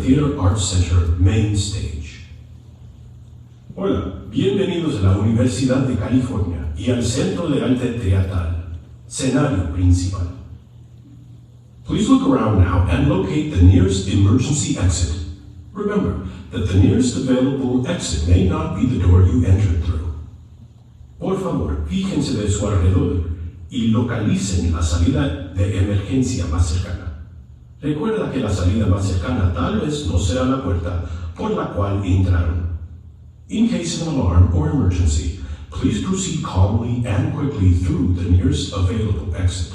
Theater Arts Center main stage. Hola, bienvenidos a la Universidad de California y al Centro de Arte Teatral, escenario principal. Please look around now and locate the nearest emergency exit. Remember that the nearest available exit may not be the door you entered through. Por favor, fíjense de su alrededor y localicen la salida de emergencia más cercana. Recuerda que la salida más cercana tal vez no será la puerta por la cual entraron. In case of an alarm or emergency, please proceed calmly and quickly through the nearest available exit.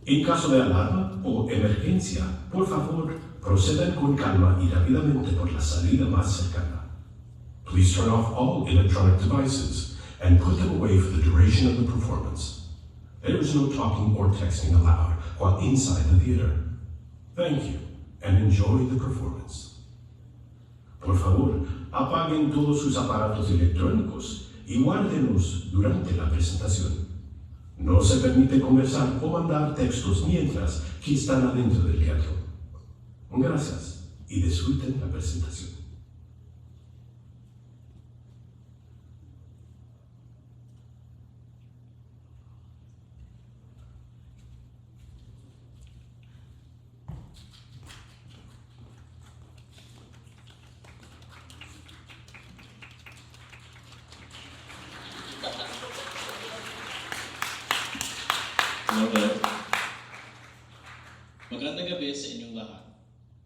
En caso de alarma o emergencia, por favor, procedan con calma y rápidamente por la salida más cercana. Please turn off all electronic devices and put them away for the duration of the performance. There is no talking or texting allowed while inside the theater. Thank you, and enjoy the performance. Por favor, apaguen todos sus aparatos electrónicos y guárdenlos durante la presentación. No se permite conversar o mandar textos mientras que están adentro del teatro. Gracias y disfruten la presentación. Hello there. Magandang gabi sa inyong lahat.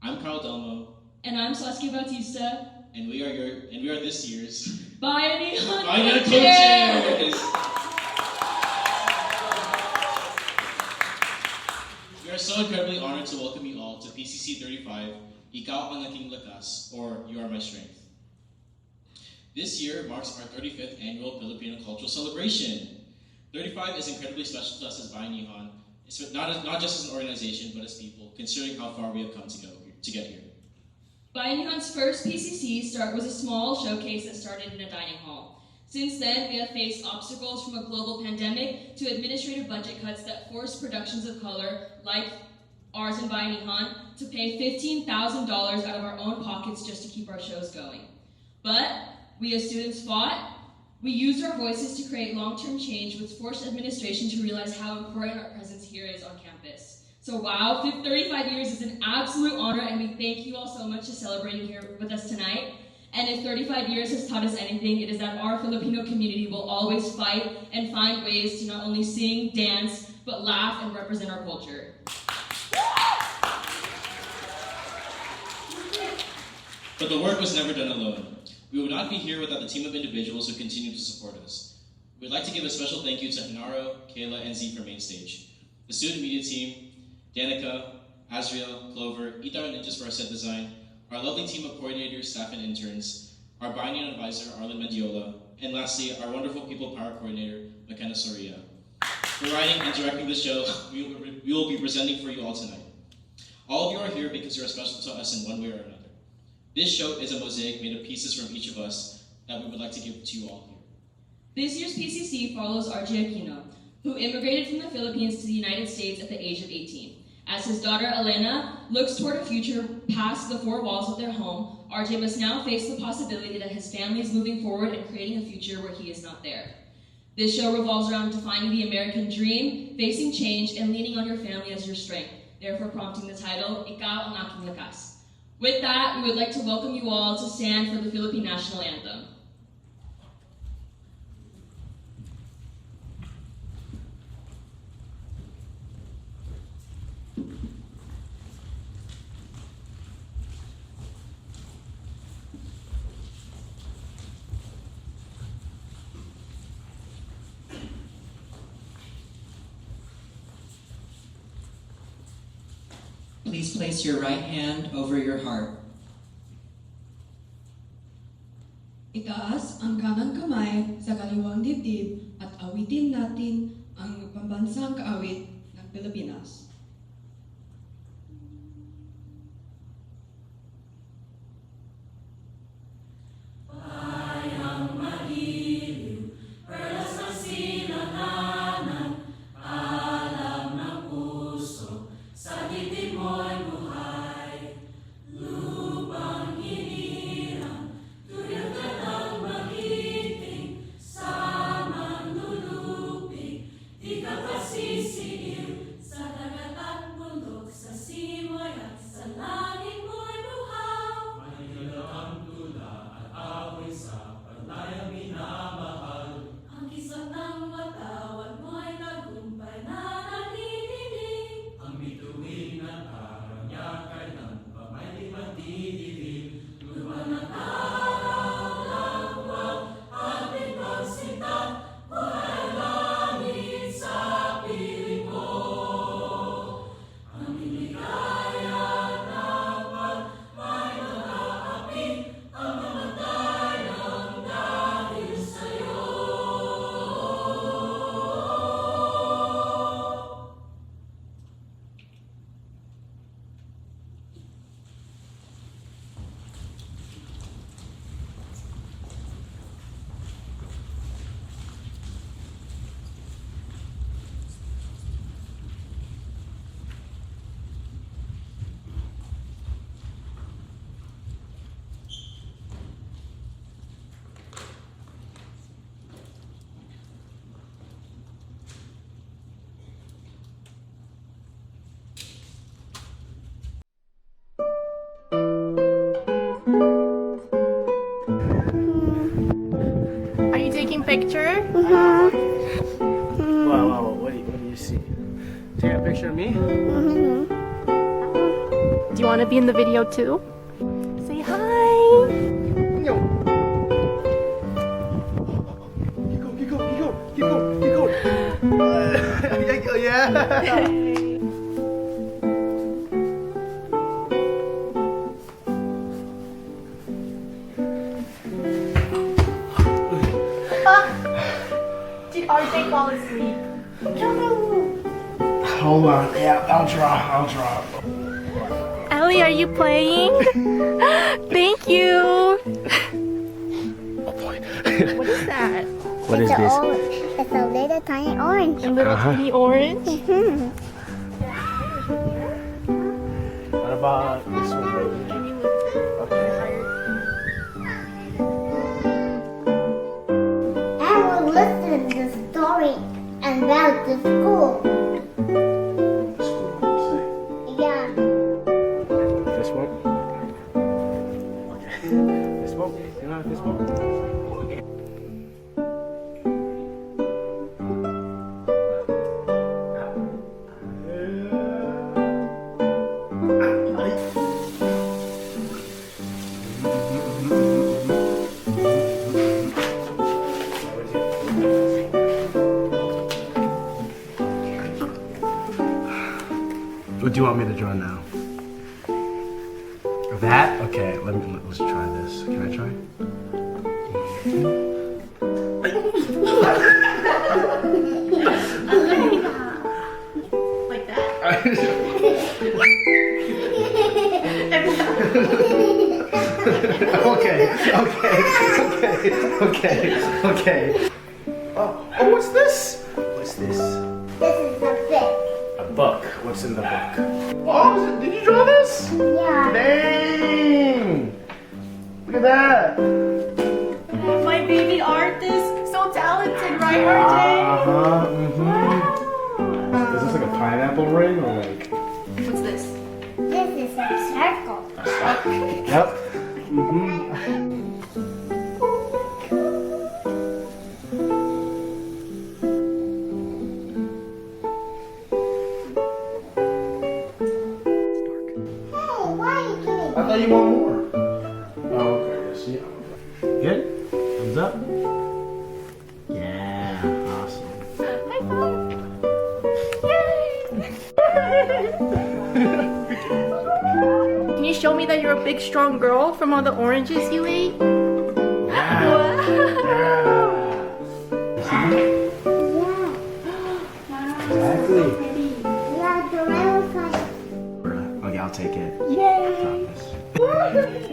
I'm Carl Delmo, And I'm Saskia Bautista. and we are this year's Bayanihan Bayanihan Co-Chairs! Co-Chairs! We are so incredibly honored to welcome you all to PCC 35, Ikaw ang aking lakas, or You Are My Strength. This year marks our 35th annual Filipino Cultural Celebration. 35 is incredibly special to us as Bayanihan. It's not just as an organization, but as people, considering how far we have come to get here. Bayanihan's first PCC start was a small showcase that started in a dining hall. Since then, we have faced obstacles from a global pandemic to administrative budget cuts that forced productions of color, like ours in Bayanihan, to pay $15,000 out of our own pockets just to keep our shows going. But we as students fought. We used our voices to create long-term change, which forced administration to realize how important our presence here is on campus. So wow, 35 years is an absolute honor, and we thank you all so much for celebrating here with us tonight. And if 35 years has taught us anything, it is that our Filipino community will always fight and find ways to not only sing, dance, but laugh and represent our culture. But the work was never done alone. We would not be here without the team of individuals who continue to support us. We'd like to give a special thank you to Hanaro, Kayla, and Z for main stage, the student media team, Danica, Azriel, Clover, Itar Ninjas for our set design, our lovely team of coordinators, staff, and interns, our Bayanihan advisor, Arlen Mendiola, and lastly, our wonderful people power coordinator, McKenna Soria. For writing and directing the show, we will be presenting for you all tonight. All of you are here because you are special to us in one way or another. This show is a mosaic made of pieces from each of us that we would like to give to you all here. This year's PCC follows RJ Aquino, who immigrated from the Philippines to the United States at the age of 18. As his daughter Elena looks toward a future past the four walls of their home, RJ must now face the possibility that his family is moving forward and creating a future where he is not there. This show revolves around defining the American dream, facing change, and leaning on your family as your strength, therefore prompting the title, Ikaw ang aking lakas. With that, we would like to welcome you all to stand for the Philippine National Anthem. Please place your right hand over your heart. Itaas ang kanang kamay sa kaliwang dibdib at awitin natin ang pambansang kaawit ng Pilipinas. Sa dibdib mo'y buhay, Wow, what do you see? Take a picture of me? Do you want to be in the video too? Say hi! Yo. Keep going. Yeah. Did RJ fall asleep? Hold on. Yeah, I'll draw. Ellie, are you playing? Thank you! Oh boy. What is that? What is this? It's a little tiny orange. A little tiny orange? What about this one? I will listen to the story about the school. Yeah. This one? Okay. This one? You know this one? What do you want me to draw now? That? Okay, let's try this. Can I try? Like that? Okay. Oh, what's this? What's this? This is the book. A book. What's in the book? Oh, did you draw this? Yeah. Dang! Look at that. My baby artist, so talented, right, RJ? Is this like a pineapple ring or like? What's this? This is a circle. Yep. Hey, why are you kidding? I thought you want more. Oh, okay. Yes, yeah. Good? Thumbs up? Yeah, awesome. High five! Can you show me that you're a big, strong girl from all the oranges you ate? Wow. Exactly. Yeah, the rainbow color. Okay, I'll take it. Yay! Promise.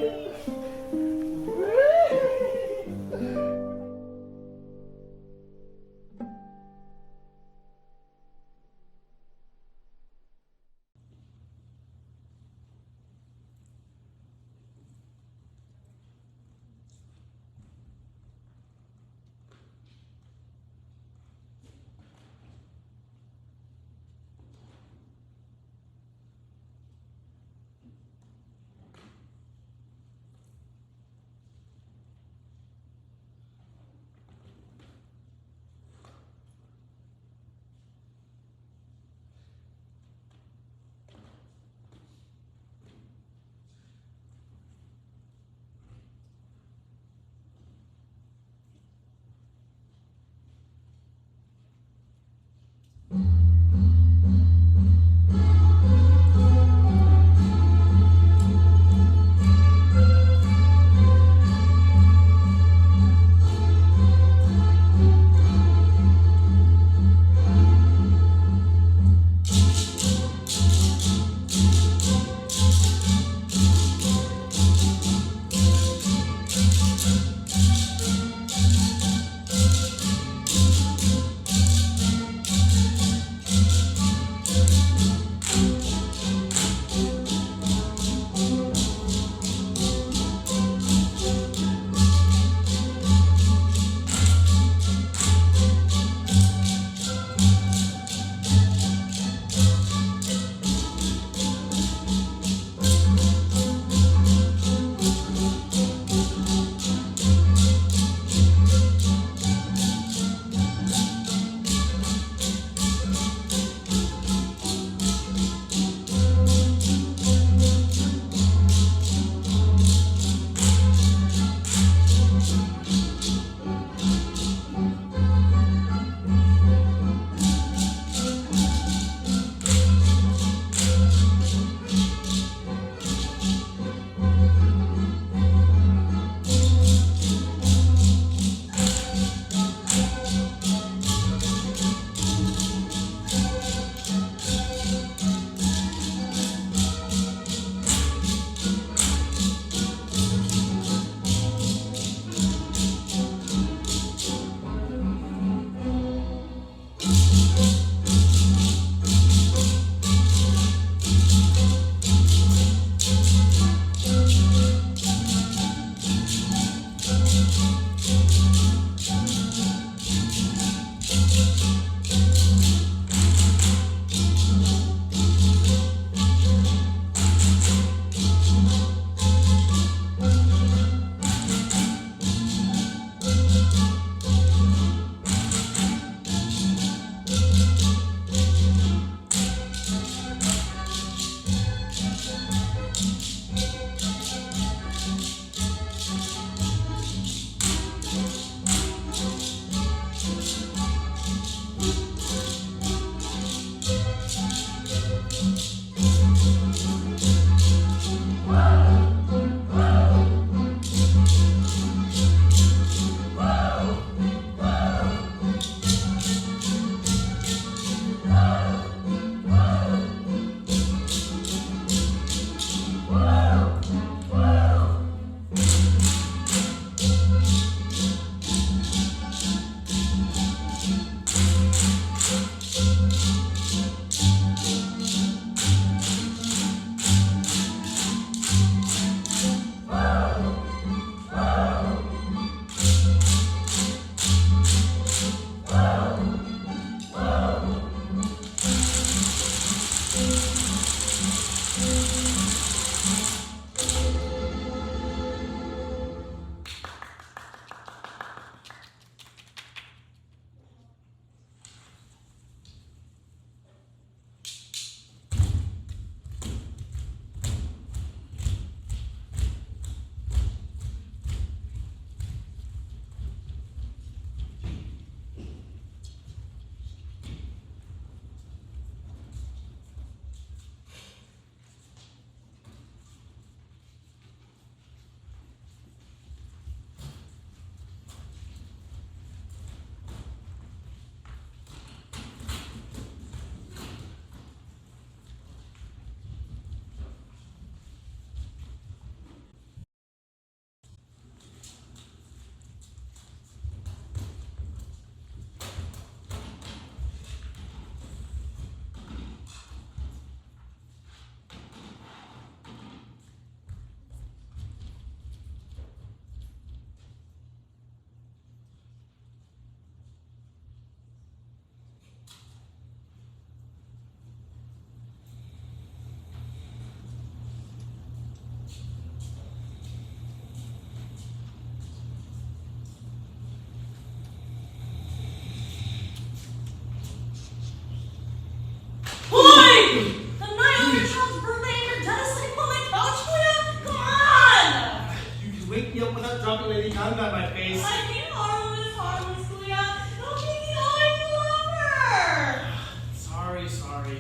wake me up without dropping Lady Ganga in my face. I mean, harmless, Kuya. Don't make me all any longer. Sorry.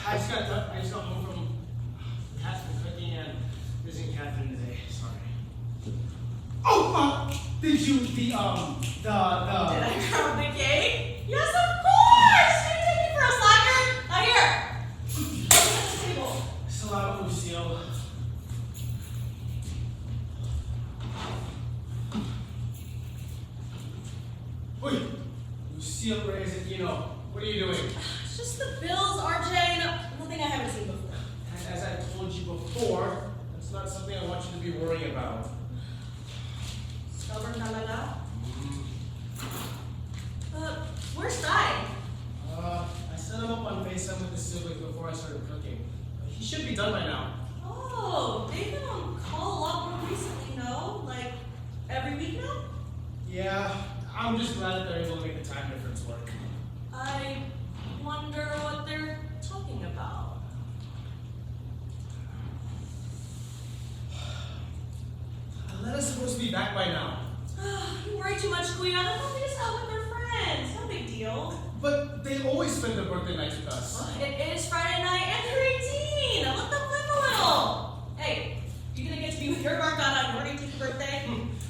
I just got home from Cat's been cooking and visiting Catherine today. Sorry. Oh, did you Did I grab the cake? Yes, of course. Should you take me for a slacker? Now here. Look at the table. Salamat, Lucille. Wait, Lucille Reyes-Aquino, what are you doing? It's just the bills, RJ. Nothing I haven't seen before. And as I told you before, that's not something I want you to be worrying about. Stubborn talaga. Where's Ty? I set him up on FaceTime with the siblings before I started cooking. He should be done by now. Oh, they've been on call a lot more recently, no? Like, every week now? Yeah, I'm just glad that they're able to make the time difference work. I wonder what they're talking about. Alena's supposed to be back by now. You worry too much, Kuya. They'll probably just out with their friends. No big deal. But they always spend their birthday nights with us. It is Friday night and they're 18. Let them live a little. Hey, you gonna get to be with your Margana on your 18th birthday?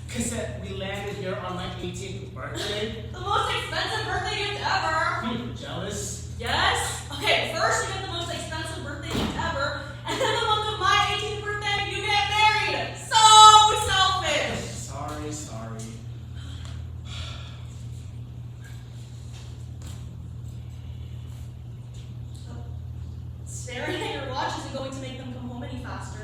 Cassette, we landed here on my 18th birthday. The most expensive birthday gift ever. Jealous? Yes? Okay, first you get the most expensive birthday gift ever, and then the month of my 18th birthday, you get married. So selfish. Sorry. Staring at your watch isn't going to make them come home any faster.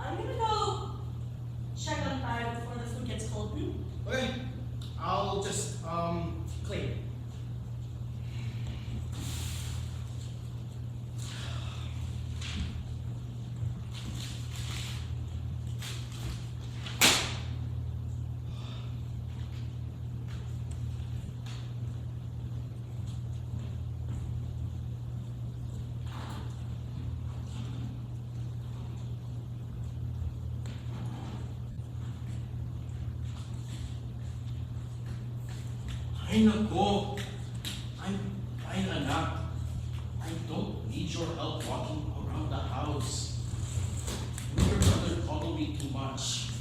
I'm gonna go check on Ty before the food gets cold. Okay, I'll just, clean. Ay nako! I'm fine, anak. I don't need your help walking around the house. Your brother coddled me too much.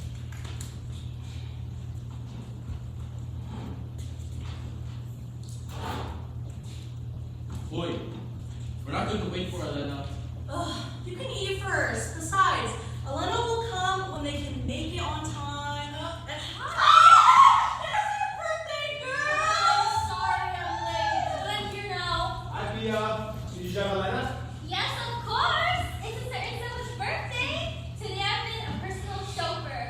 Boy, we're not going to wait for Elena. You can eat first. Besides, Elena will come when they can make it on time. And there's your birthday girl! Sorry I'm late, but I'm here now. Hi, Pia. Did you drive Elena? Yes, of course. It's a certain someone's birthday. Today I've been a personal chauffeur.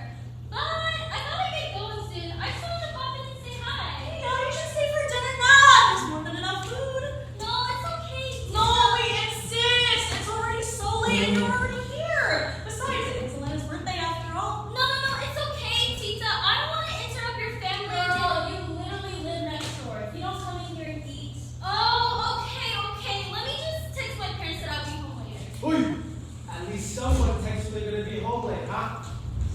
But I thought I'd get going soon. I just wanted to pop in and say hi. No, you should stay for dinner now. There's more than enough food. No, it's okay. No, we insist. It's already so late and you're already here. Besides, it's Elena's birthday after all. No, it's okay, Tita. I don't want to interrupt your family. Girl, you literally live next door. If you don't come in here and eat. Oh, okay. Let me just text my parents that I'll be home later. Uy! At least someone texted they're gonna be home late, huh?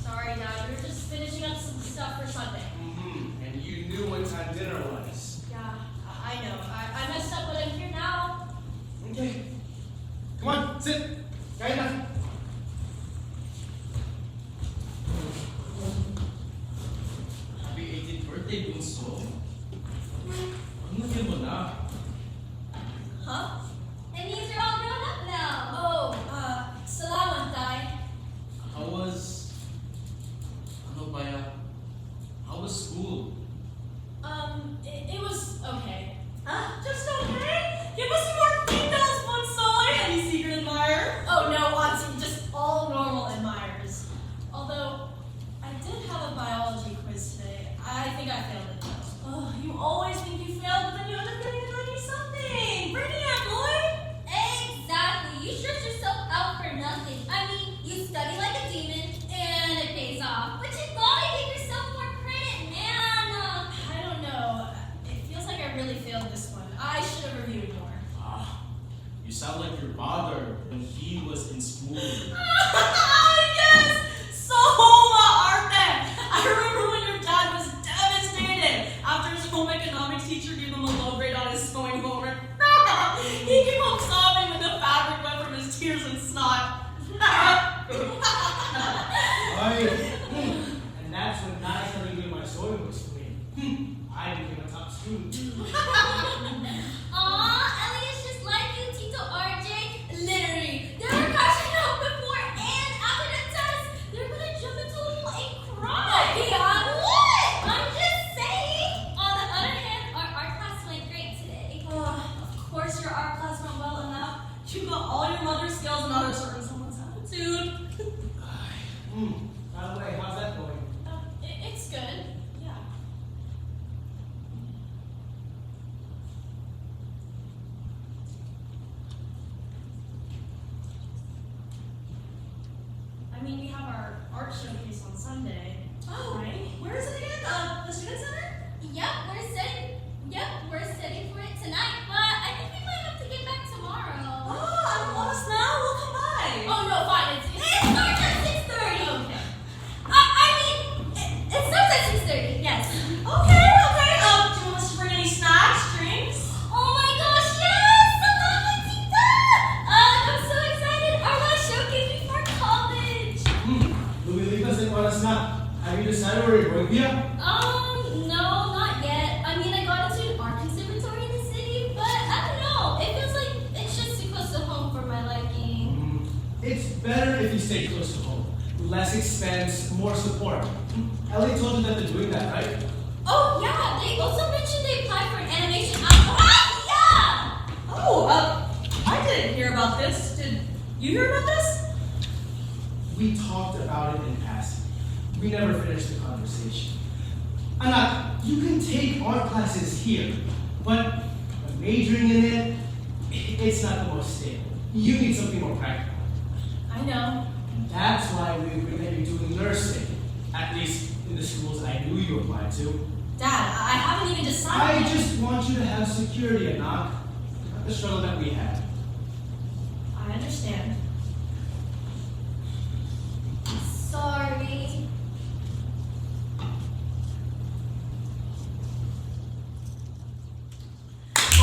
Sorry, Dad. We were just finishing up some stuff for Sunday. And you knew what time dinner was. Yeah, I know. I messed up, but I'm here now. Okay. Come on, sit. Kain na. Happy 18th birthday, Bunso. Ano mo na? Huh? That means you're all grown up now. Oh, salamat, Tay. How was school? It was okay. Just okay? Give us some more details, Bonsoy. Any secret admirer? Oh no, on like your father when he was in school. Yes! So arte! I remember when your dad was devastated after his home economics teacher gave him a low grade on his sewing homework. He came home sobbing with the fabric wet from his tears and snot. And that's when I started doing my sewing books for me. I became a top student. Aw, Ellie is just like you, Tito RJ. Literally, they were crashing out before and after the test. They're gonna jump into a pool and cry. Beyond what? I'm just saying. On the other hand, our art class went great today. Of course your art class went well enough. You got all your mother skills and other certain someone's attitude. By the way, how's that going? It's good. Yeah. I mean, we have our art showcase on Sunday. Oh, right? Where is it again? The student center? Yep, we're studying for it tonight, but I think we might have to get back tomorrow. Let us know. We'll come by. Oh no, fine. It starts at 6:30. Okay. I mean, it starts at 6:30. Yes. Okay. Do you want us to bring any snacks, drinks? Oh my gosh, yes! Salamat, Tita! I'm so excited. Our last showcase before college. Will we leave us in Guadalajara? Have you decided where you're going, Pia? No, not yet. I mean, I got into an art conservatory in the city, but I don't know. It feels like it's just too close to home for my liking. It's better if you stay close to home. Less expense, more support. Ellie told you that they're doing that, right? Oh yeah, they also mentioned they applied for an animation yeah! I didn't hear about this. Did you hear about this? We talked about it in passing. We never finished the conversation. Anak, you can take art classes here, but majoring in it, it's not the most stable. You need something more practical. I know. And that's why we agreed that you're doing nursing, at least in the schools I knew you applied to. Dad, I haven't even decided. I just want you to have security, Anak. Not the struggle that we had. I understand. Sorry.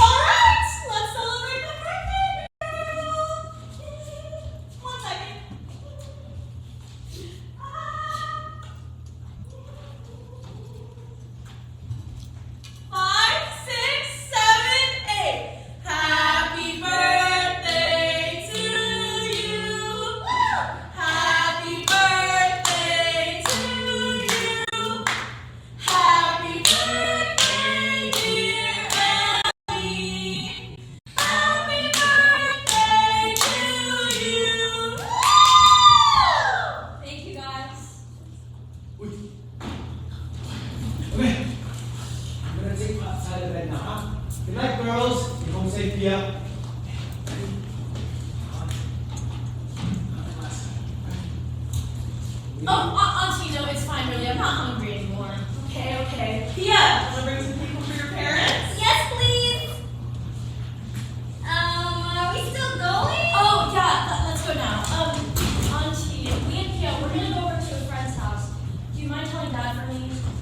Alright, let's celebrate the birthday girl! 1 second. 5, 6, 7, 8. Happy birthday to you. Happy birthday to you. Happy birthday, dear Ellie. Happy birthday to you. Thank you guys. Okay. I'm gonna take you outside of bed now, huh? Good night, girls. You're home safe, Pia. Auntie, no, it's fine, really. I'm not hungry anymore. Okay. Pia, wanna bring some people for your parents? Yes, please. Are we still going? Oh, yeah, let's go now. Auntie, me and Pia, we're gonna go over to a friend's house. Do you mind telling Dad for me?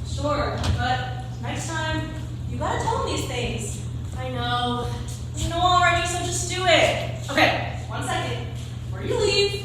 Sure, but next time, you gotta tell him these things. I know. You know already, so just do it. Okay, 1 second. Before you leave.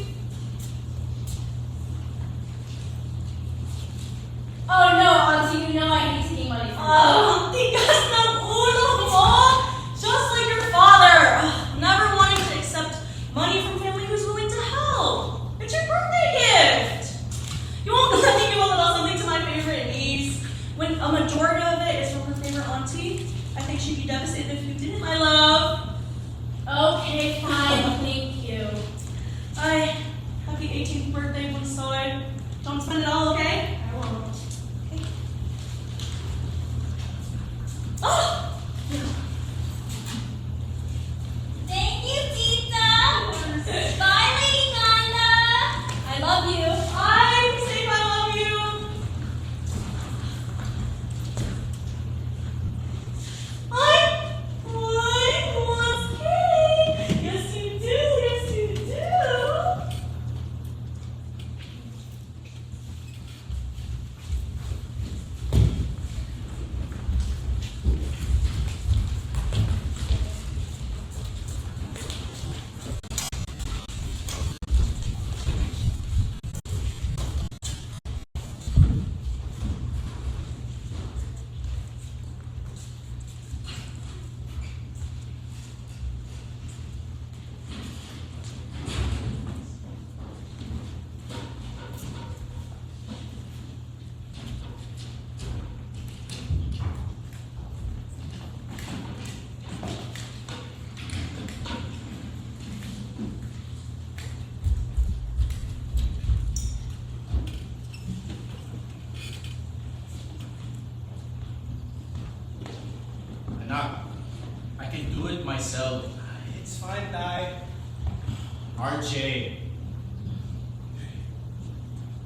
RJ.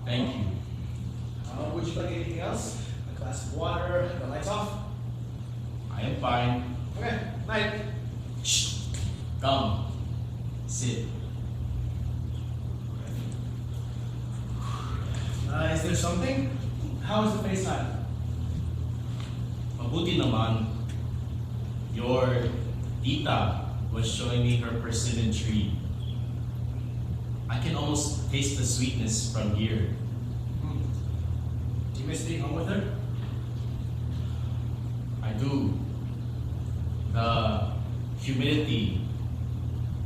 Thank you. Would you like anything else? A glass of water, the lights off? I am fine. Okay, night. Shh. Come. Sit. Is there something? How is the FaceTime? Mabuti naman. Your tita was showing me her persimmon tree. I can almost taste the sweetness from here. Do you miss being home with her? I do. The humidity,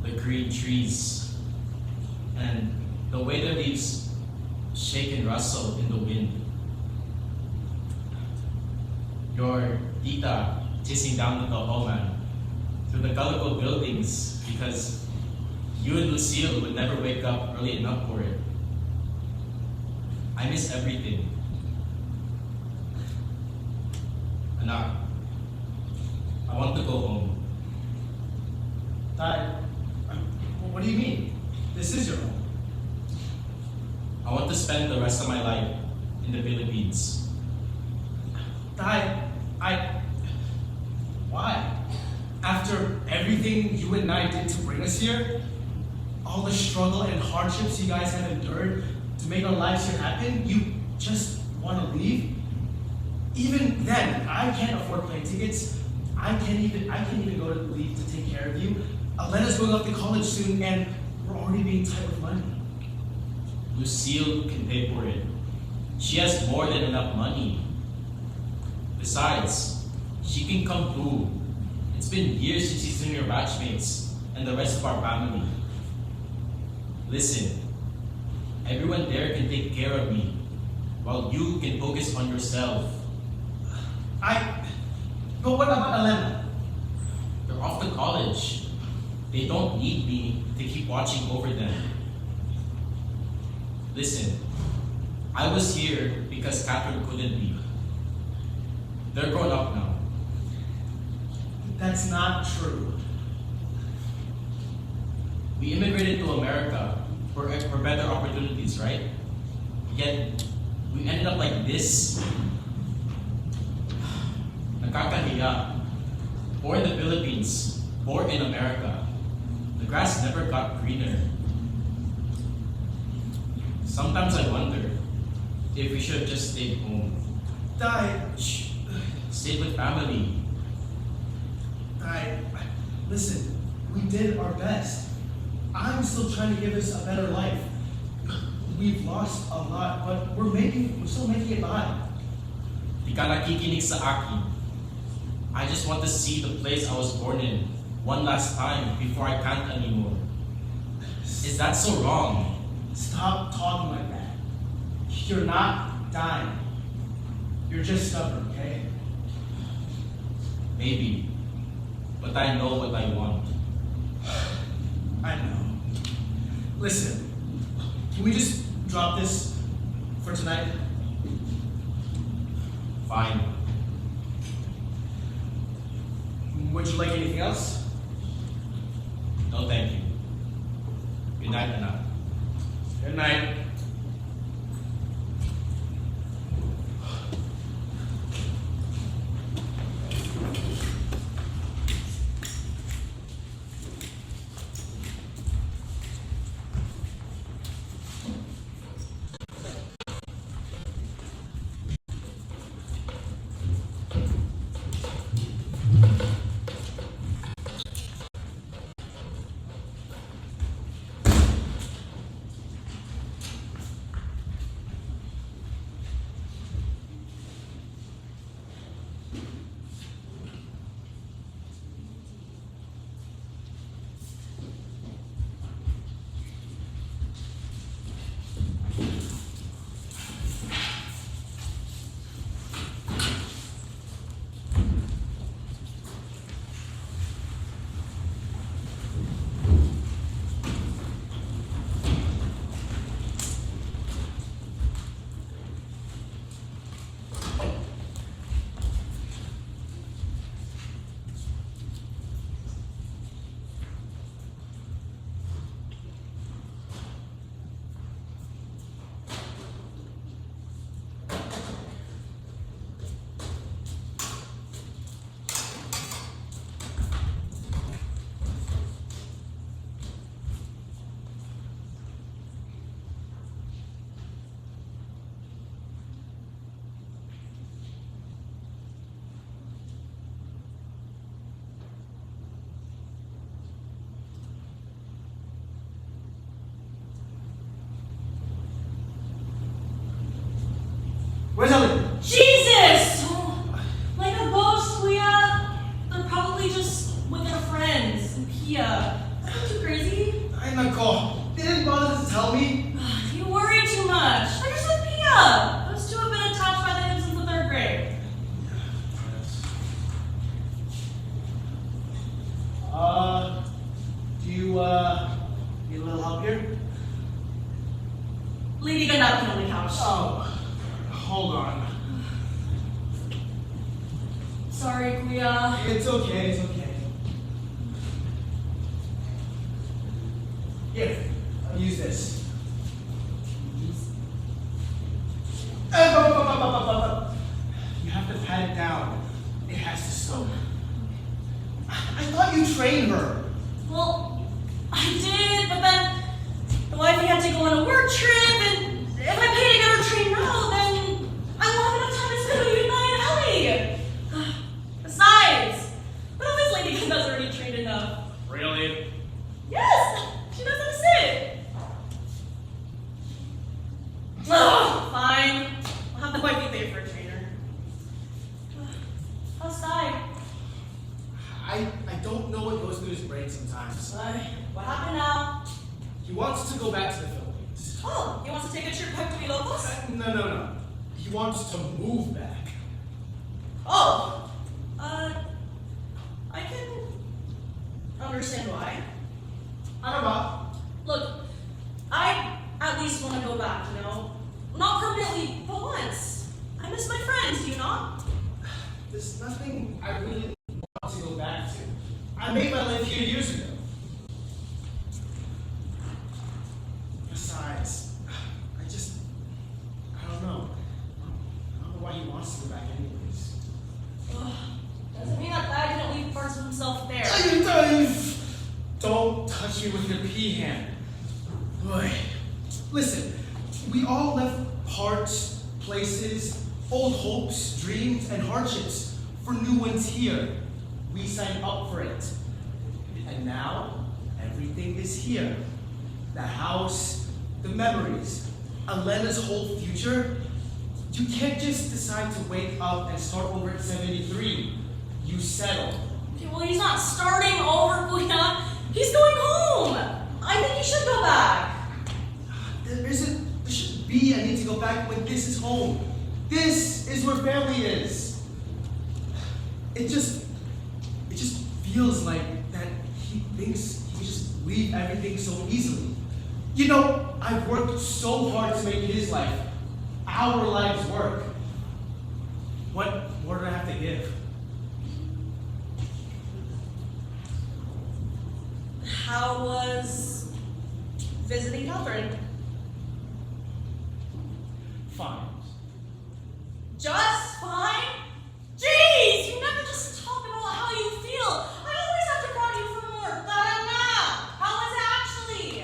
the green trees, and the way the leaves shake and rustle in the wind. Your tita chasing down the Tauhoman through the colorful buildings because you and Lucille would never wake up early enough for it. I miss everything. Anak, I want to go home. Dad, what do you mean? This is your home. I want to spend the rest of my life in the Philippines. Dad, why? After everything you and I did to bring us here, all the struggle and hardships you guys have endured to make our lives here happen, you just want to leave? Even then, I can't afford plane tickets. I can't even go to leave to take care of you. Lena's going off to college soon, and we're already being tight with money. Lucille can pay for it. She has more than enough money. Besides, she can come too. It's been years since she's seen your batchmates and the rest of our family. Listen, everyone there can take care of me, while you can focus on yourself. But what about Elena? They're off to college. They don't need me to keep watching over them. Listen, I was here because Catherine couldn't be. They're grown up now. That's not true. We immigrated to America for better opportunities, right? Yet, we ended up like this. Nakakahiya. Born in the Philippines, born in America. The grass never got greener. Sometimes I wonder if we should have just stayed home. Shh. Stayed with family. Listen, we did our best. I'm still trying to give us a better life. We've lost a lot, but we're still making it by. Di ka nakikinig sa akin. I just want to see the place I was born in one last time before I can't anymore. Is that so wrong? Stop talking like that. You're not dying. You're just stubborn, okay? Maybe. But I know what I want. I know. Listen, can we just drop this for tonight? Fine. Would you like anything else? No, thank you. Good night, anak. Good night. Nako, they didn't bother to tell me. You worry too much. Like you're with Pia. Those two have been attached by the hip since the 3rd grade. Do you, need a little help here? Lady got napkin on the couch. Oh, hold on. Sorry, Kuya. It's okay, it's okay. Here, I'll use this. You have to pat it down. It has to soak. I thought you trained her. Well, I did, but then the wifey had to go on a work trip, and if I pay to get her trained now, then I won't have enough time to spend with you and Ellie. Besides, what if this lady Kenda's already trained enough? Really? Yes, she doesn't sit. Oh, fine. I'll have the wifey pay for a trainer. How's Sky? I don't know what goes through his brain sometimes. What happened now? He wants to go back to the Philippines. Oh, he wants to take a trip back to Ilocos? No. He wants to move back. Oh, I can understand why. I don't know. Look, I at least want to go back, you know? Not permanently, but once. I miss my friends, do you not? There's nothing I really want to go back to. I made my life here years ago. Besides, I don't know. I don't know why he wants to go back anyways. Doesn't mean that Thad didn't leave parts of himself there. Don't touch me with your pea hand. Boy. Listen, we all left parts, places, old hopes, dreams, and hardships for new ones here. We signed up for it. And now, everything is here. The house, the memories, Elena's whole future. You can't just decide to wake up and start over at 73. You settle. Okay, well, he's not starting over, Kuya. He's going home. I think he should go back. There should be a need to go back when this is home. This is where family is. It just feels like that he thinks he can just leave everything so easily. You know, I've worked so hard to make his life, our lives work. What more do I have to give? How was visiting Catherine? Fine. Just fine? Jeez, you never just talk about how you feel. I always have to prod you for more. How was it actually?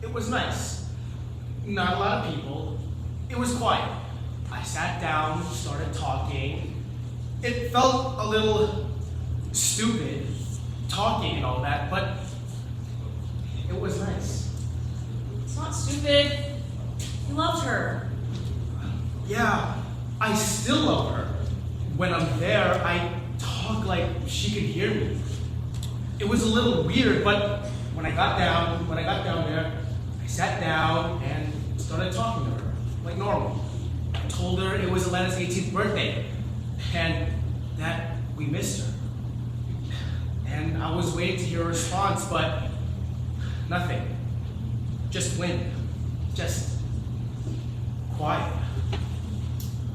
It was nice. Not a lot of people. It was quiet. I sat down, started talking. It felt a little stupid, talking and all that, but it was nice. It's not stupid. You loved her. Yeah, I still love her. When I'm there, I talk like she could hear me. It was a little weird, but when I got down there, I sat down and started talking to her, like normal. I told her it was Elena's 18th birthday, and that we missed her. And I was waiting to hear a response, but nothing. Just wind. Just quiet.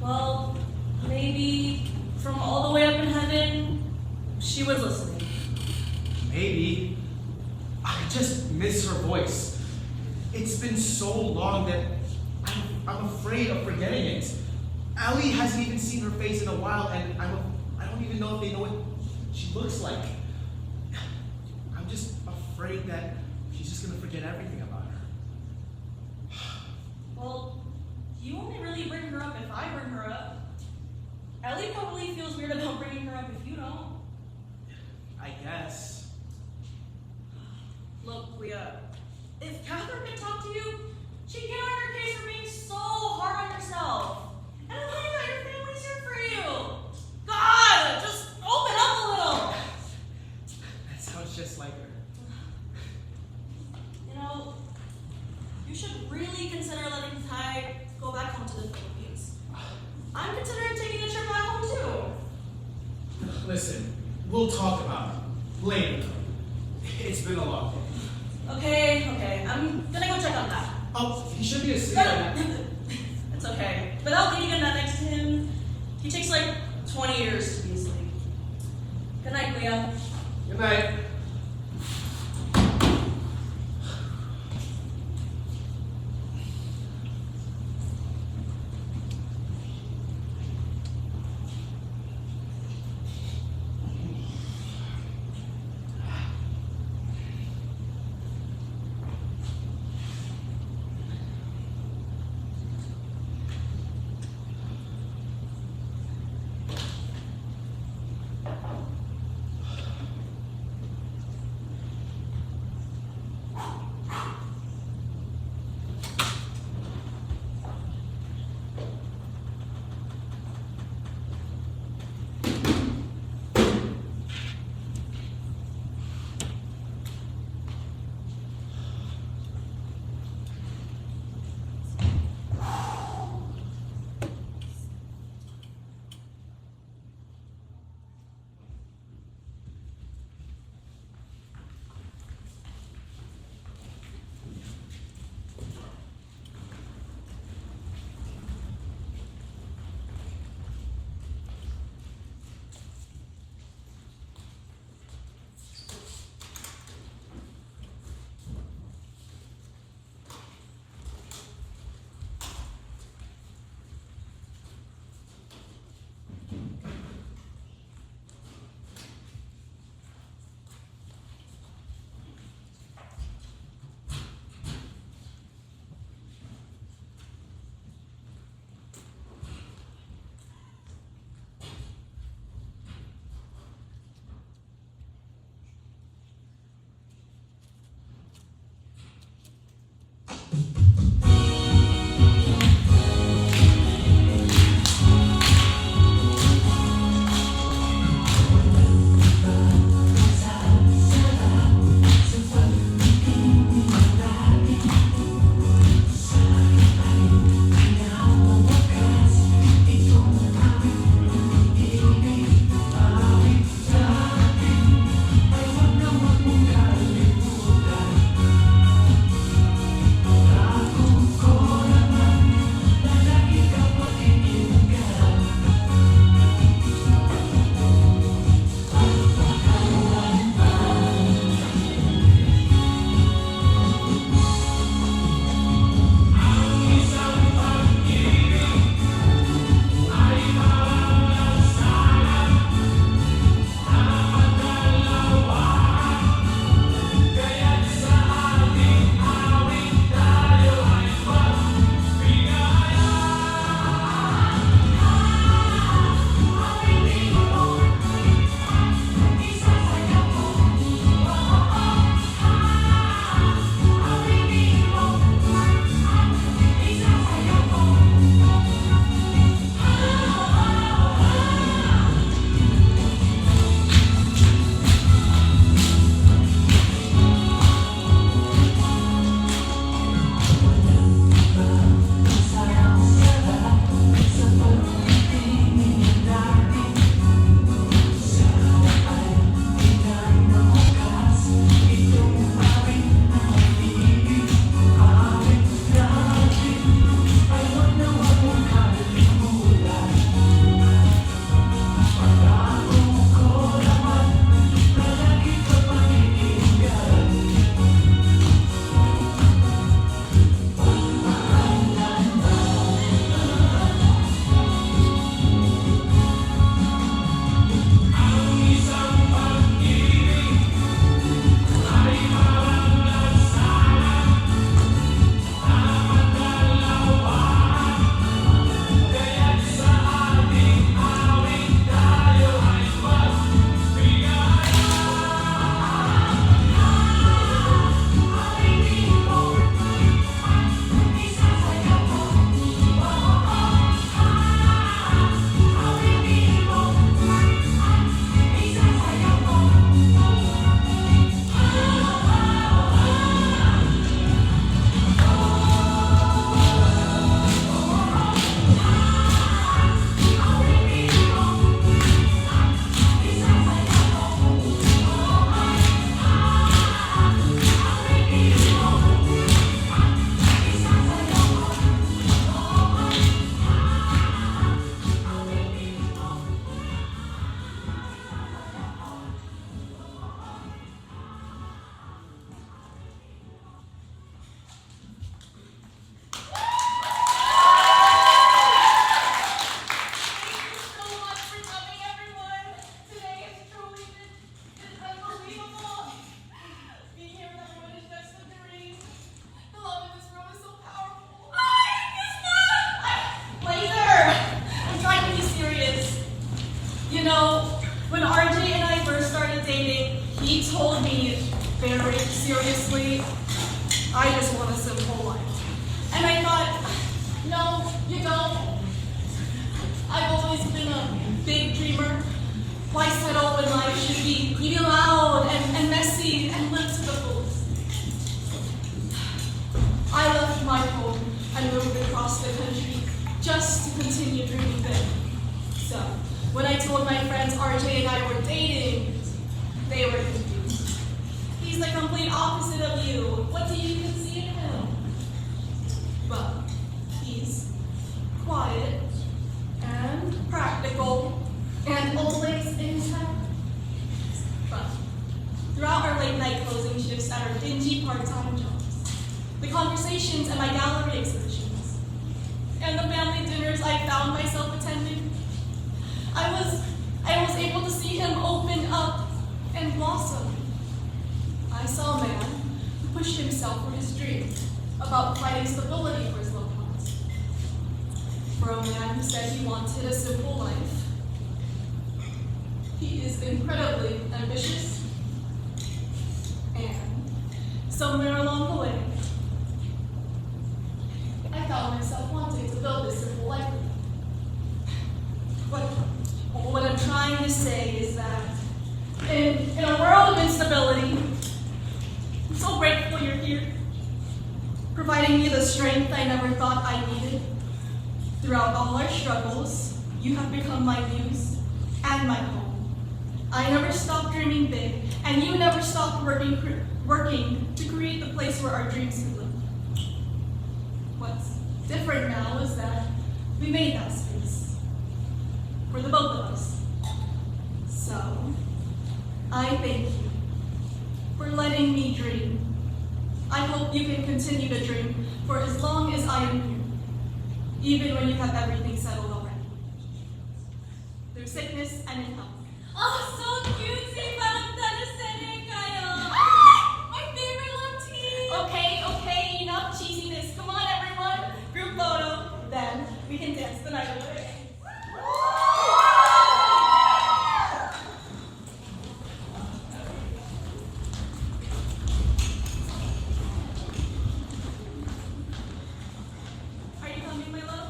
Well, maybe from all the way up in heaven, she was listening. Maybe. I just miss her voice. It's been so long that I'm afraid of forgetting it. Allie hasn't even seen her face in a while, and I don't even know if they know what she looks like. I'm just afraid that she's just gonna forget everything about her. Well, you only really bring her up if I bring her up. Ellie probably feels weird about bringing her up if you don't. I guess. Look, Kuya, if Catherine can talk to you, she'd get on your case for being so hard on yourself. And I'm glad that your family's here for you. God, just open Listen, we'll talk about it later. It's been a long day. Okay. I'm gonna go check on that. Oh, he should be asleep. It's okay. Without leaving a nut next to him, he takes like 20 years to be asleep. Good night, Leah. Good night. very seriously, I just want a simple life. And I thought, no, you don't. I've always been a big dreamer. Why settle when life should be loud and messy and live to the fullest? I left my home and moved across the country just to continue dreaming big. So, when I told my friends RJ and I were dating, they were confused. He's the complete opposite of you. What do you even see in him? But he's quiet and practical and always in touch. But throughout our late night closing shifts at our dingy part-time jobs, the conversations at my gallery exhibitions, and the family dinners I found myself attending, I was able to see him open up and blossom. I saw a man who pushed himself for his dream about providing stability for his loved ones. For a man who said he wanted a simple life, he is incredibly ambitious, and somewhere along the way, I found myself wanting to build this simple life. What I'm trying to say is that in a world of instability, I'm so grateful you're here, providing me the strength I never thought I needed. Throughout all our struggles, you have become my muse and my home. I never stopped dreaming big, and you never stopped working to create the place where our dreams could live. What's different now is that we made that space for the both of us. So, I thank you for letting me dream. I hope you can continue to dream for as long as I am here, even when you have everything settled already. Through sickness and in health. Oh, so cutesy! Parang talasene kayo! My favorite love team! Okay, enough cheesiness. Come on, everyone. Group photo. Then we can dance the night away. Are you coming, my love?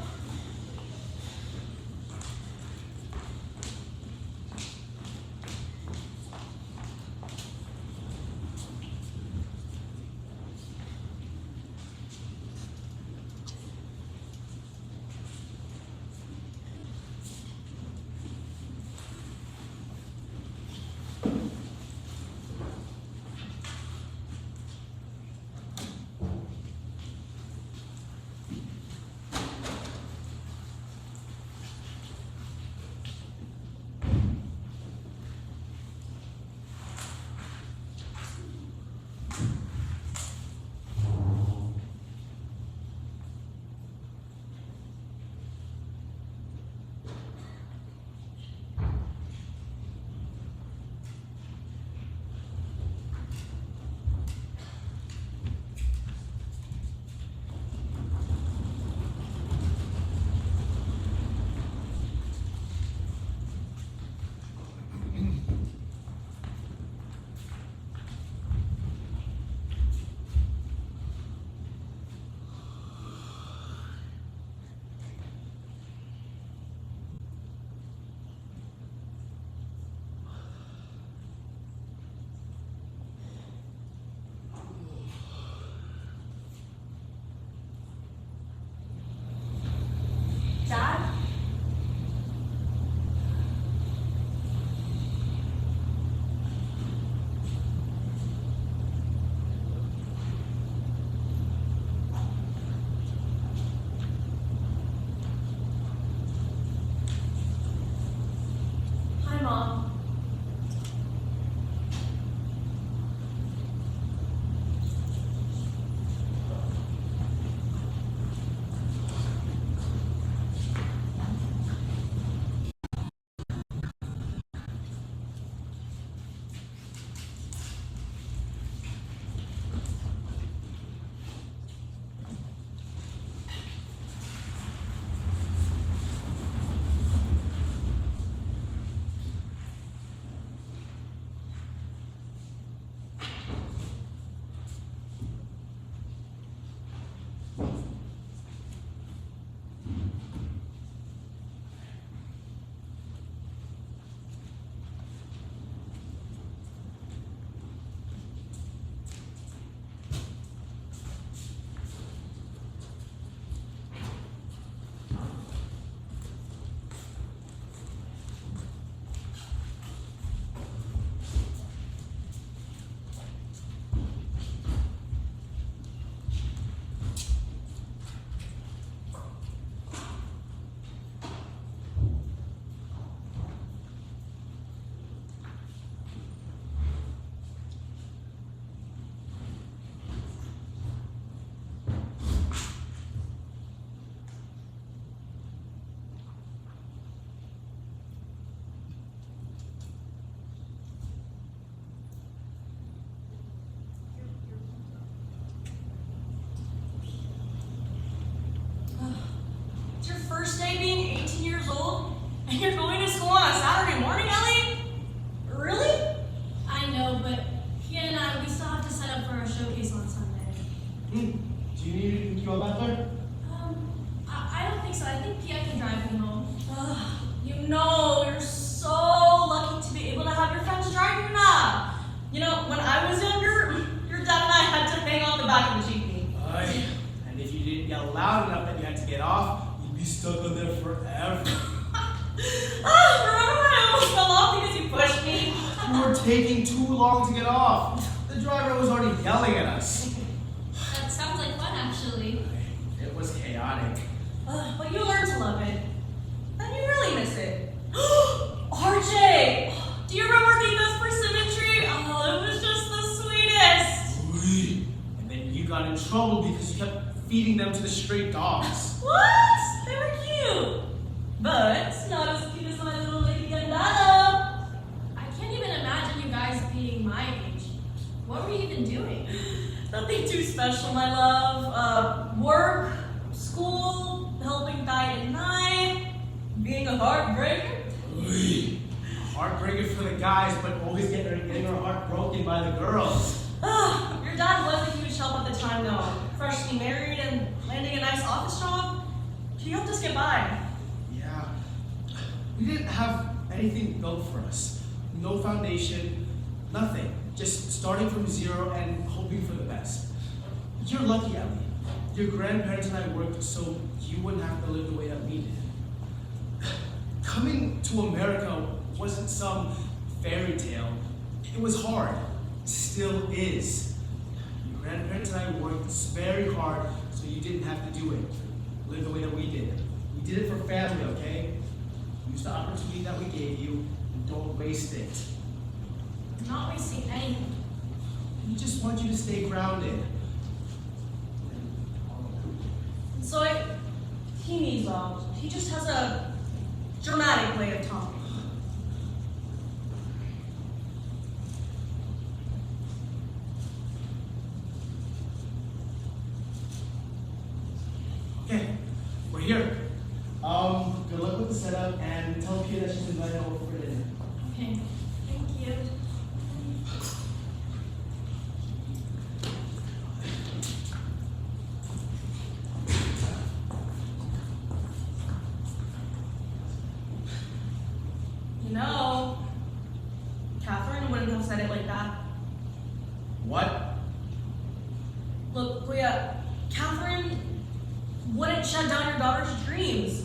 You know, when I was younger, your dad and I had to hang on the back of the jeepney. Aye. And if you didn't yell loud enough that you had to get off, you'd be stuck on there forever. Remember when I almost fell off because you pushed me? You were taking too long to get off. The driver was already yelling at us. That sounds like fun, actually. It was chaotic. But you learn to love it. And you really miss it. RJ! Do you remember Nico's persimetry? Oh, it was just the sweetest. And then you got in trouble because you kept feeding them to the stray dogs. What? They were cute. But not as cute as my little lady Gandana. I can't even imagine you guys being my age. What were you even doing? Nothing too special, my love. Work, school, helping Di at night, being a heartbreaker. Heartbreaker for the guys, but always getting our heart broken by the girls. Your dad was a huge help at the time, though. Freshly married and landing a nice office job. He helped us get by. Yeah. We didn't have anything built for us. No foundation, nothing. Just starting from zero and hoping for the best. You're lucky, Ellie. Your grandparents and I worked so you wouldn't have to live the way that we did. Coming to America wasn't some fairy tale. It was hard. Still is. Your grandparents and I worked very hard so you didn't have to do it. Live the way that we did. We did it for family, okay? Use the opportunity that we gave you and don't waste it. I'm not wasting anything. We just want you to stay grounded. So he needs love. He just has a dramatic way of talking. Okay, we're here. Good luck with the setup and tell Pia that she's invited over for dinner. Okay, thank you. You know, Catherine wouldn't have said it like that. What? Look, Kuya, Catherine wouldn't shut down your daughter's dreams.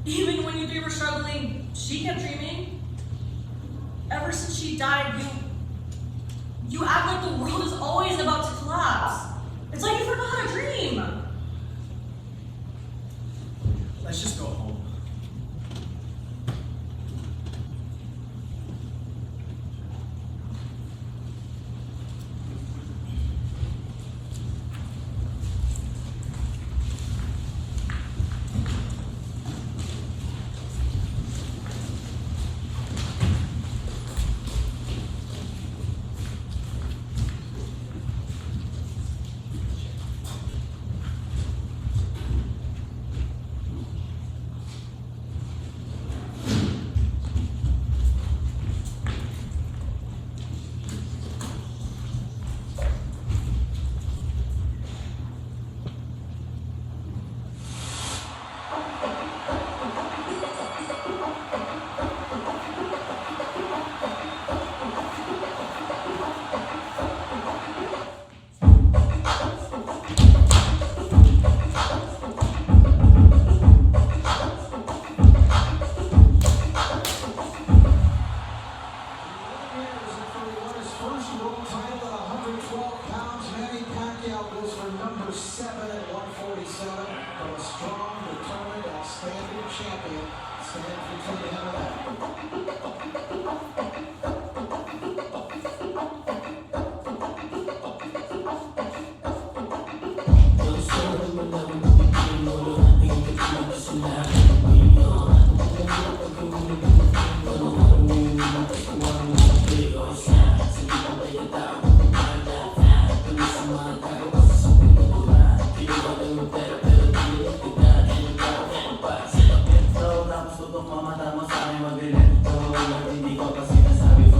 Even when you three were struggling, she kept dreaming. Ever since she died, you act like the world is always about to collapse. It's like you forgot how to dream. Let's just go home. Tapos tutok mamatama sa aking mabilit. Hindi ko kasi nasabi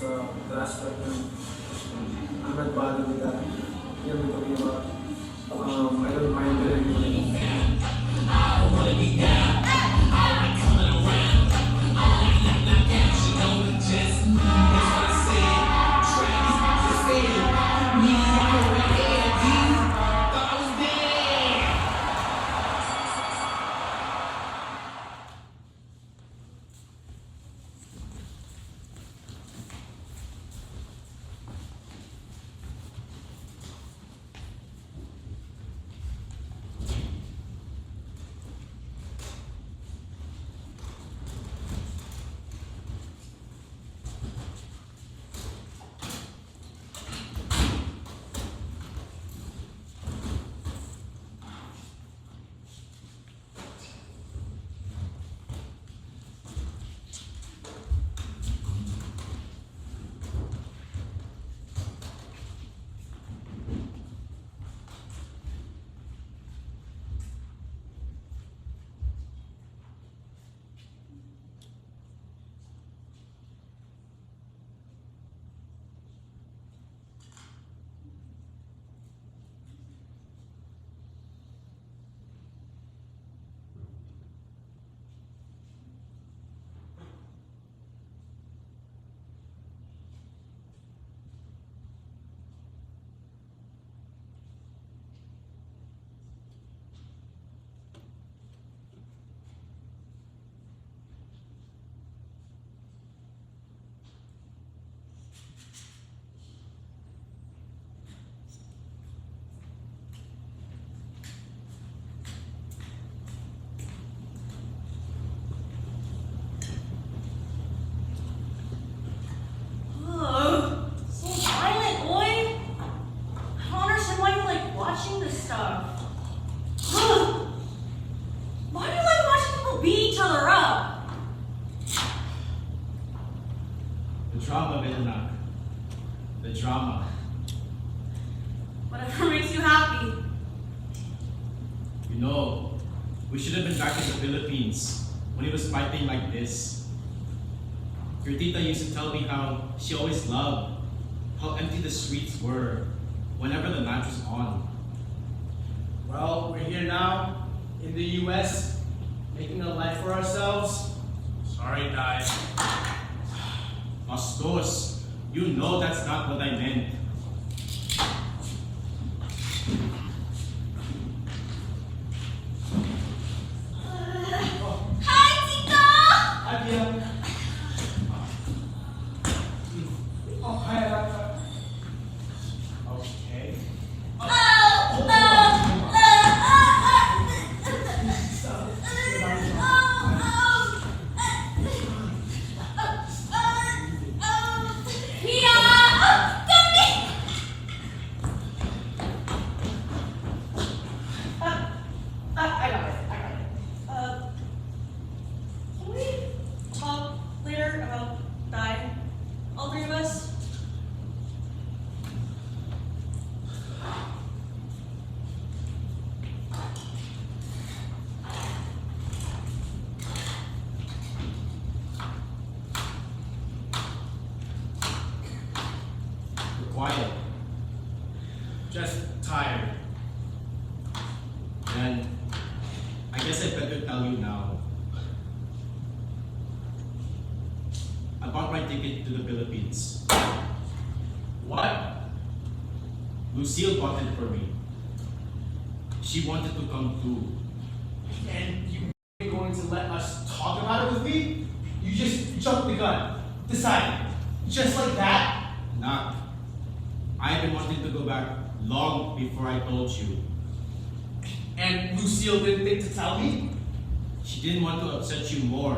the last pregnant. I'm not bothered with that. You know what I'm talking about? I don't mind it anymore. Ugh, so violent, boy. I don't understand why you like watching this stuff. Ugh. Why do you like watching people beat each other up? The drama, Benanak. The drama. Whatever makes you happy. You know, we should have been back in the Philippines when he was fighting like this. Your tita used to tell me how she always loved how empty the streets were whenever the match was on. Well, we're here now in the US, making a life for ourselves. Sorry, guys. Bastos, you know that's not what I meant. Hi, Tito! Hi, Pia. Oh, hi, Alaka. Okay. I got it. Can we talk later about dying? All three of us? You're quiet. Just tired. Then, I guess I better tell you now. I bought my ticket to the Philippines. What? Lucille bought it for me. She wanted to come too. And you ain't going to let us talk about it with me? You just jumped the gun. Decided. Just like that? Nah. I've been wanting to go back long before I told you. And Lucille didn't think to tell me? She didn't want to upset you more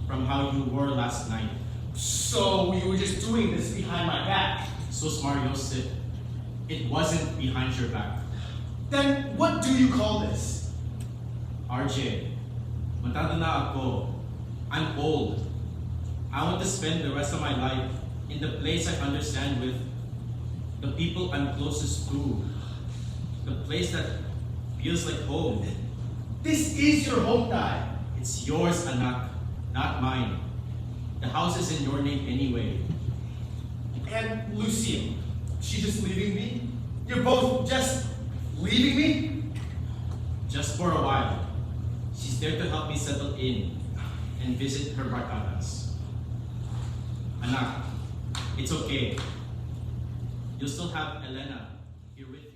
from how you were last night. So you were just doing this behind my back? So smart, Yosef. It wasn't behind your back. Then what do you call this? RJ, matanda na ako. I'm old. I want to spend the rest of my life in the place I understand with the people I'm closest to. The place that feels like home. This is your home, Dad. It's yours, anak, not mine. The house is in your name anyway. And Lucille, she just leaving me? You're both just leaving me? Just for a while. She's there to help me settle in and visit her barkadas. Anak, it's okay. You'll still have Elena here with you.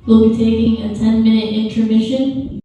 We'll be taking a 10-minute intermission.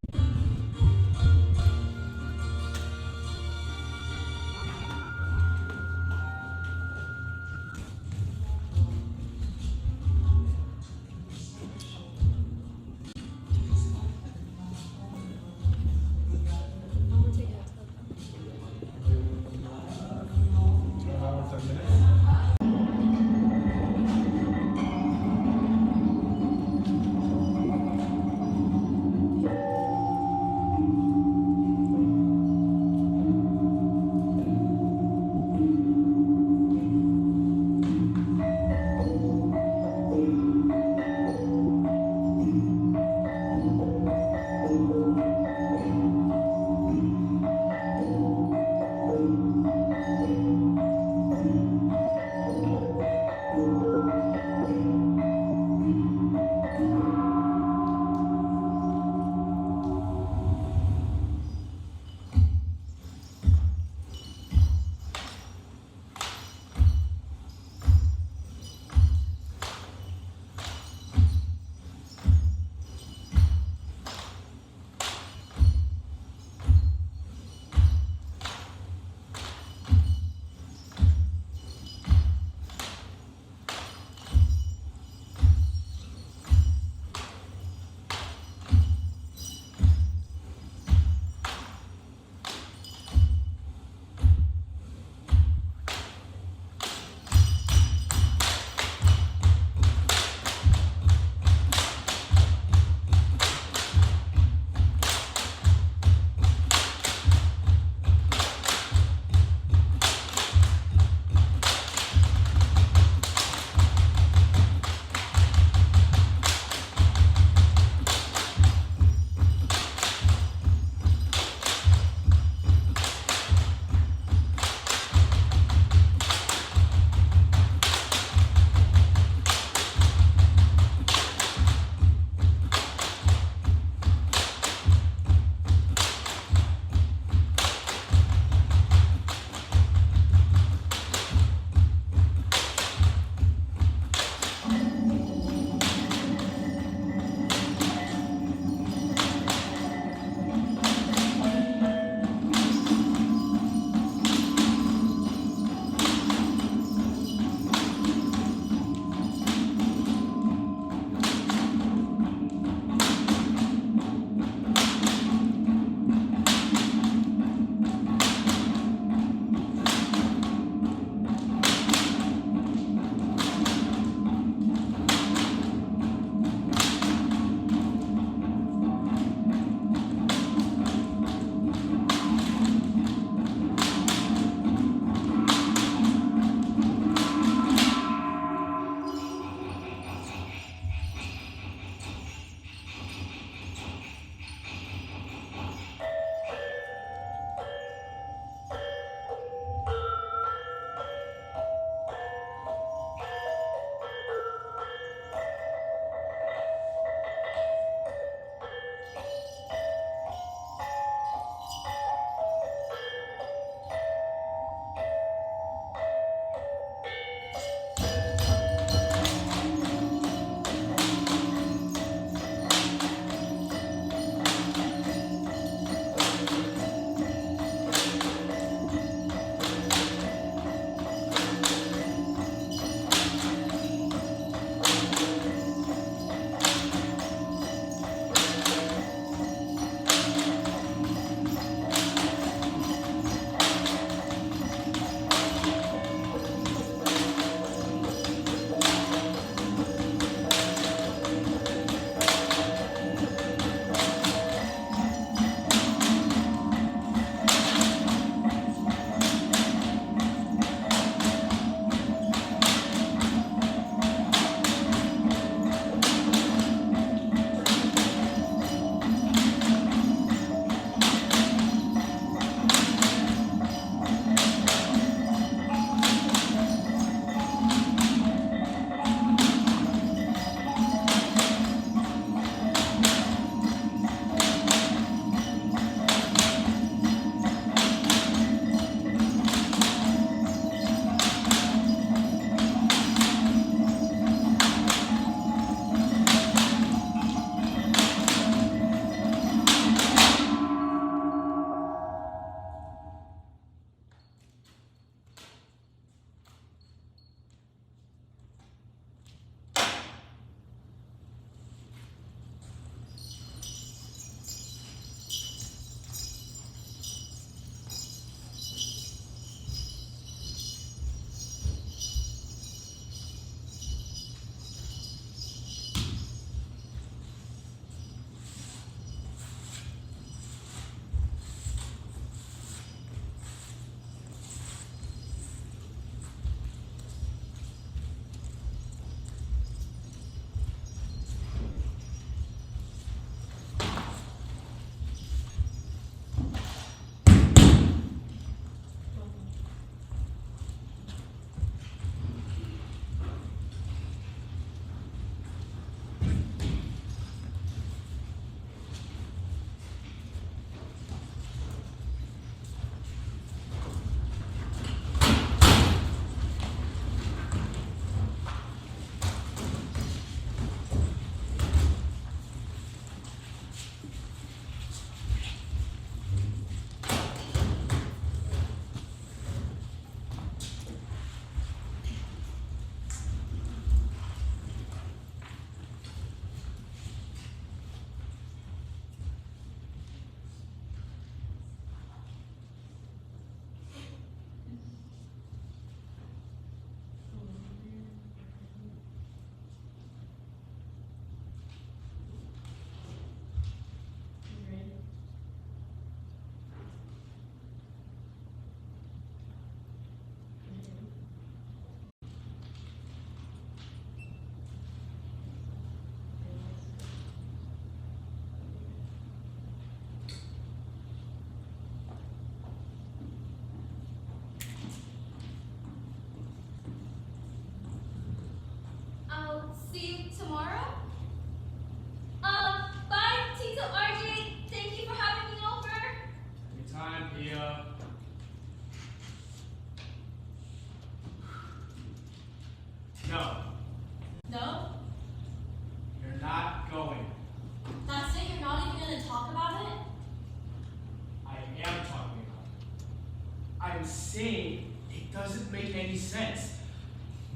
I'm saying it doesn't make any sense.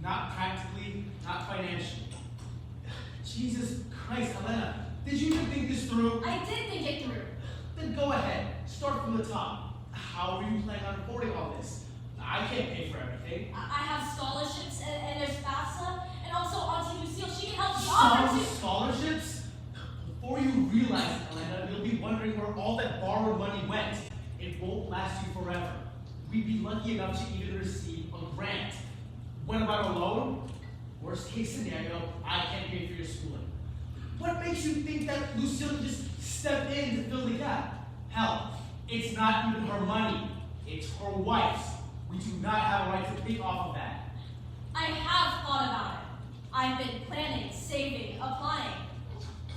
Not practically, not financially. Jesus Christ, Elena, did you even think this through? I did think it through. Then go ahead, start from the top. How are you planning on affording all this? I can't pay for everything. I have scholarships and there's FAFSA and also Auntie Lucille. She can help me Some too. scholarships? Before you realize it, Elena, you'll be wondering where all that borrowed money went. It won't last you forever. We'd be lucky enough to even receive a grant. What about a loan? Worst case scenario, I can't pay for your schooling. What makes you think that Lucille can just step in to fill the gap? Hell, it's not even her money. It's her wife's. We do not have a right to pick off of that. I have thought about it. I've been planning, saving, applying.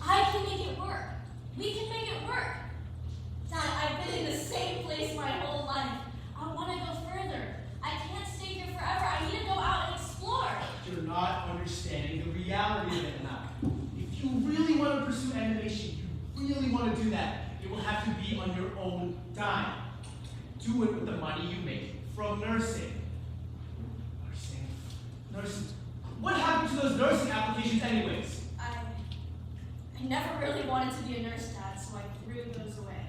I can make it work. We can make it work. Dad, I've been in the same place my whole life. I want to go further. I can't stay here forever. I need to go out and explore. You're not understanding the reality of it now. If you really want to pursue animation, you really want to do that, it will have to be on your own dime. Do it with the money you make from nursing. Nursing. What happened to those nursing applications anyways? I never really wanted to be a nurse, Dad, so I threw those away.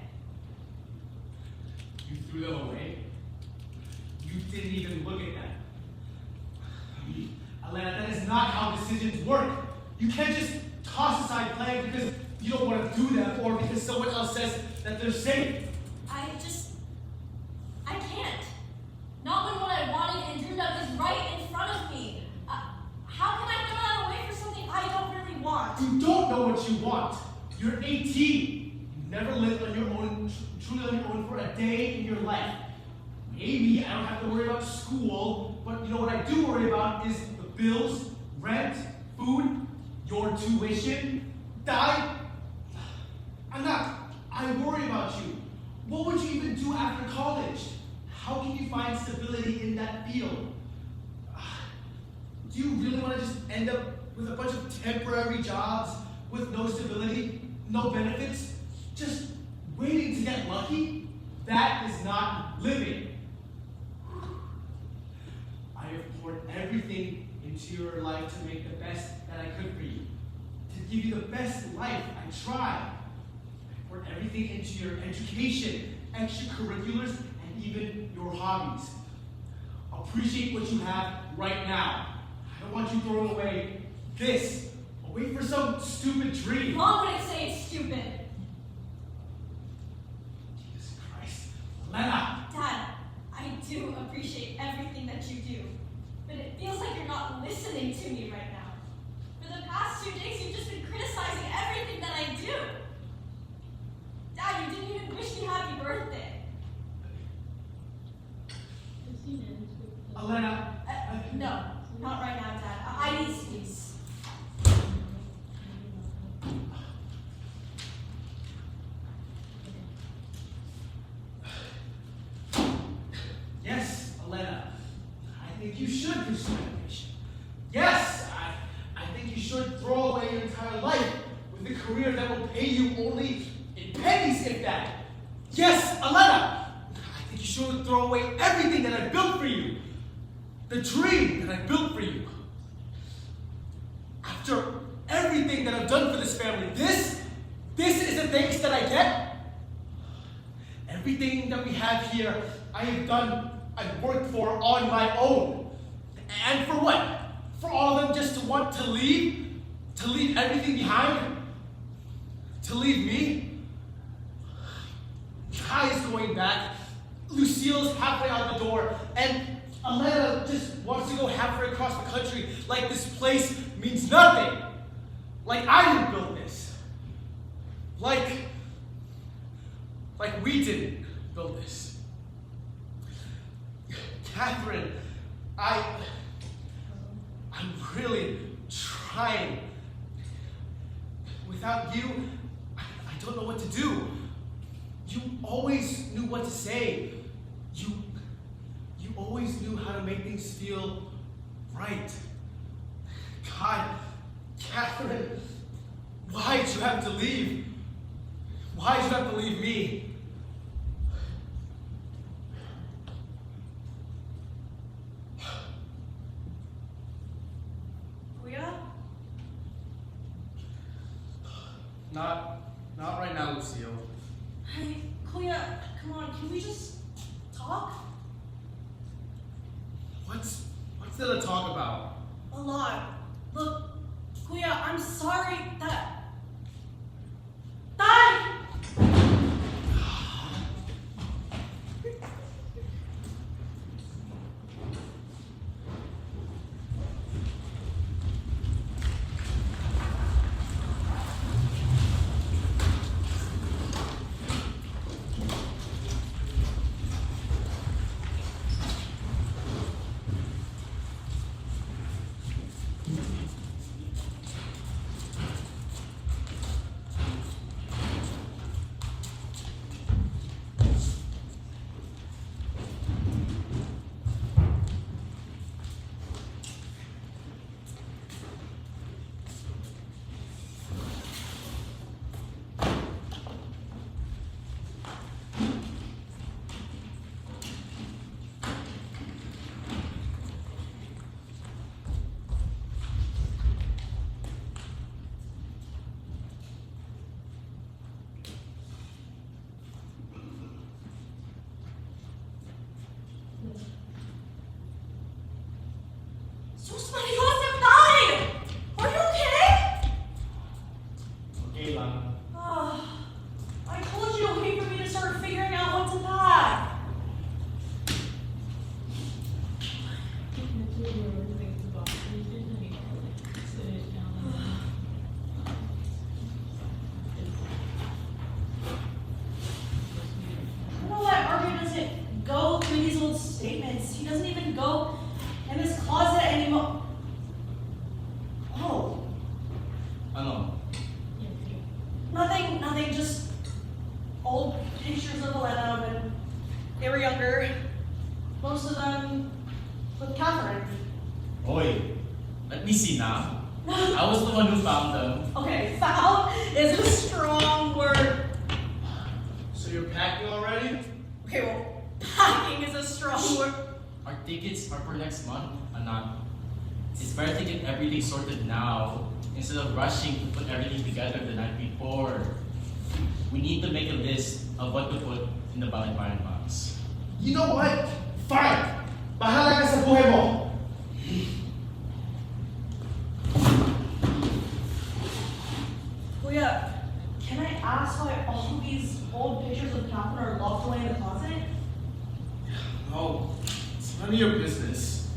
You threw them away? You didn't even look at them. Elena, that is not how decisions work. You can't just toss aside plans because you don't want to do them or because someone else says that they're safe. I can't. Not when what I wanted and dreamed of is right in front of me. How can I throw that away for something I don't really want? You don't know what you want. You're 18. You never lived on your own, truly on your own for a day in your life. Maybe I don't have to worry about school, but you know what I do worry about is the bills, rent, food, your tuition, diet. I worry about you. What would you even do after college? How can you find stability in that field? Do you really want to just end up with a bunch of temporary jobs with no stability, no benefits, just waiting to get lucky? That is not living. I have poured everything into your life to make the best that I could for you. To give you the best life I tried. I poured everything into your education, extracurriculars, and even your hobbies. Appreciate what you have right now. I don't want you throwing away this. Wait for some stupid dream. Mom wouldn't say it's stupid. Jesus Christ. Lena! Dad, I do appreciate everything that you do. But it feels like you're not listening to me right now. For the past 2 days, you've just been criticizing everything that I do. Dad, you didn't even wish me happy birthday. Elena. No, not right now, Dad. I need space. Yes, Elena. I think you should pursue animation. Yes, I think you should throw away your entire life with a career that will pay you only in pennies, if that. Yes, Elena. I think you should throw away everything that I built for you. The dream that I built for you. After everything that I've done for this family, this is the thanks that I get. Everything that we have here, I have done, I've worked for on my own. And for what? For all of them just to want to leave? To leave everything behind? To leave me? Kai is going back. Lucille's halfway out the door. And Elena just wants to go halfway across the country like this place means nothing. Like I didn't build this. Like we didn't build this. Catherine, I'm really trying. Without you, I don't know what to do. You always knew what to say. You always knew how to make things feel right. God, Catherine, why'd you have to leave? Why'd you have to leave me? can we just talk? What's there to talk about? A lot. Look, Kuya, I'm sorry that... Dad! Susman, you have died! Are you okay? Okay lang. I told you to wait for me to start figuring out what to pack. I don't know why RJ doesn't go through these old statements. He doesn't even go in his closet anymore. Oh, Ano? nothing, just old pictures of Elena when they were younger. Most of them with Catherine. Oy, let me see now. I was the one who found them. Okay, foul is a strong word. So you're packing already? Okay, well, packing is a strong word. Our tickets are for next month, Anak. It's better to get everything sorted now instead of rushing to put everything together the night before. We need to make a list of what to put in the balikbayan box. You know what? Fine. Bahala ka sa buhay mo. Kuya, can I ask why all these old pictures of Catherine are locked away in the closet? No, it's none of your business.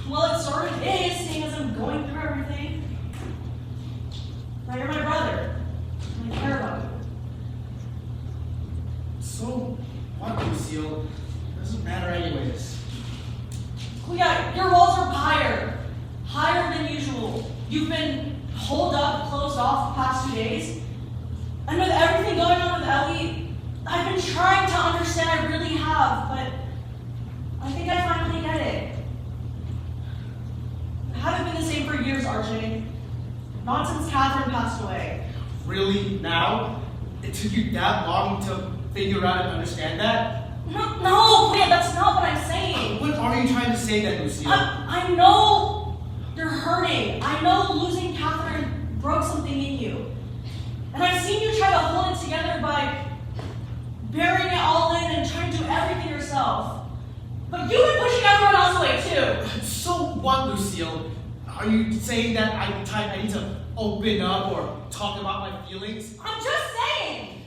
Well, it sort of is, seeing as I'm going through everything. Now you're my brother, and I care about you. So, what, Lucille? Doesn't matter anyways. Kuya, your walls are higher than usual. You've been holed up, closed off the past 2 days. And with everything going on with Ellie, I've been trying to understand, I really have, but I think I finally get it. I haven't been the same for years, RJ. Not since Catherine passed away. Really? Now? It took you that long to figure out and understand that? No, Kuya, that's not what I'm saying. What are you trying to say then, Lucille? I know you're hurting. I know losing Catherine broke something in you. And I've seen you try to hold it together by burying it all in and trying to do everything yourself. But you've been pushing everyone else away too. So what, Lucille? Are you saying that I need to open up or talk about my feelings? I'm just saying.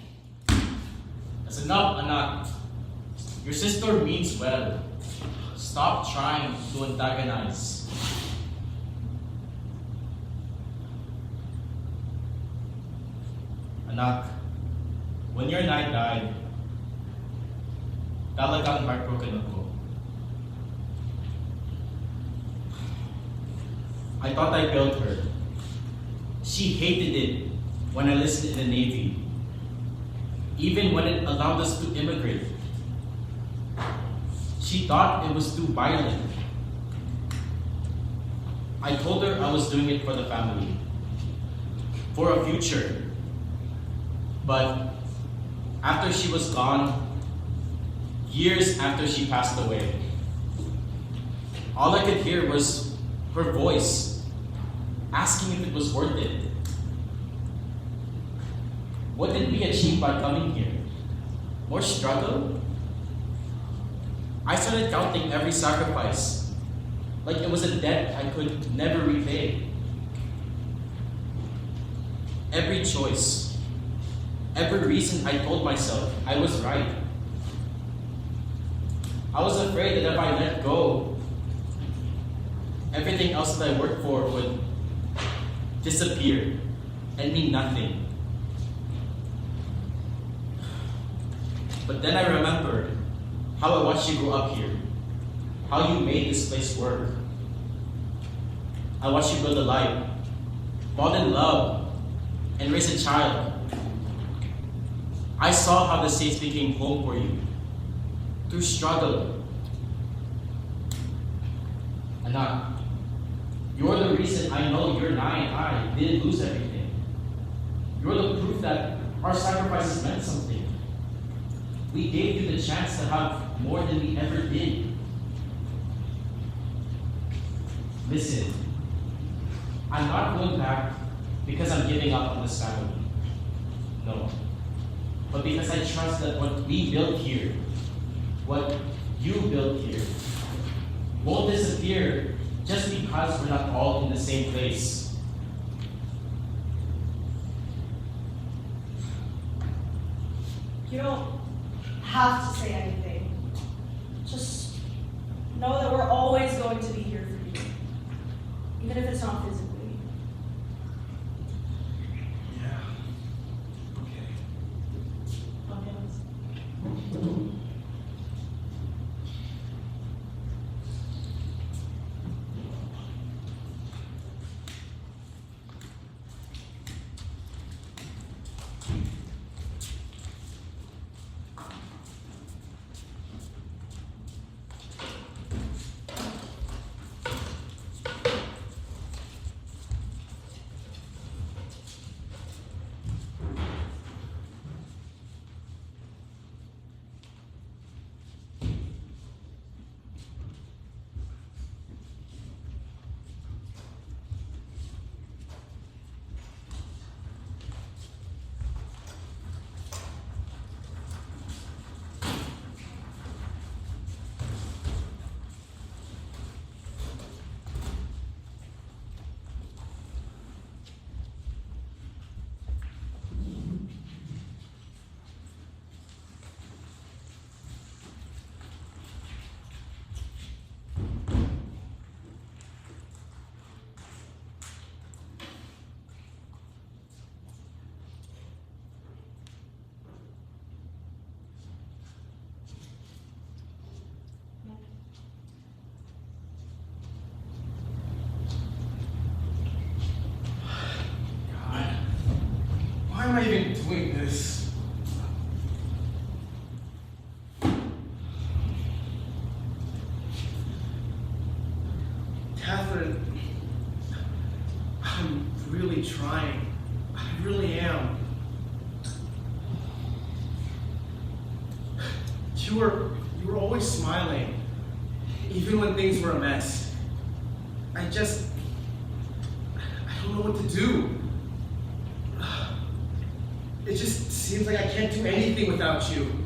That's enough, Anak. Your sister means well. Stop trying to antagonize. Anak, when your night died, talagang heartbroken ako. I thought I failed her. She hated it when I listed in the Navy, even when it allowed us to immigrate. She thought it was too violent. I told her I was doing it for the family, for a future. But after she was gone, years after she passed away, all I could hear was her voice asking if it was worth it. What did we achieve by coming here? More struggle? I started counting every sacrifice, like it was a debt I could never repay. Every choice, every reason I told myself I was right. I was afraid that if I let go, everything else that I worked for would disappear and mean nothing. But then I remembered how I watched you grow up here, how you made this place work. I watched you build a life, fall in love, and raise a child. I saw how the States became home for you, through struggle. Anak, you're the reason I know your 9 I didn't lose everything. You're the proof that our sacrifices meant something. We gave you the chance to have more than we ever did. Listen, I'm not going back because I'm giving up on this family. No. But because I trust that what we built here, what you built here, won't disappear just because we're not all in the same place. You don't have to say anything. Just know that we're always going to be here for you, even if it's not physically. Yeah. Okay. Why am I even doing this? Catherine, I'm really trying. I really am. You were always smiling, even when things were a mess. I don't know what to do. It just seems like I can't do anything without you.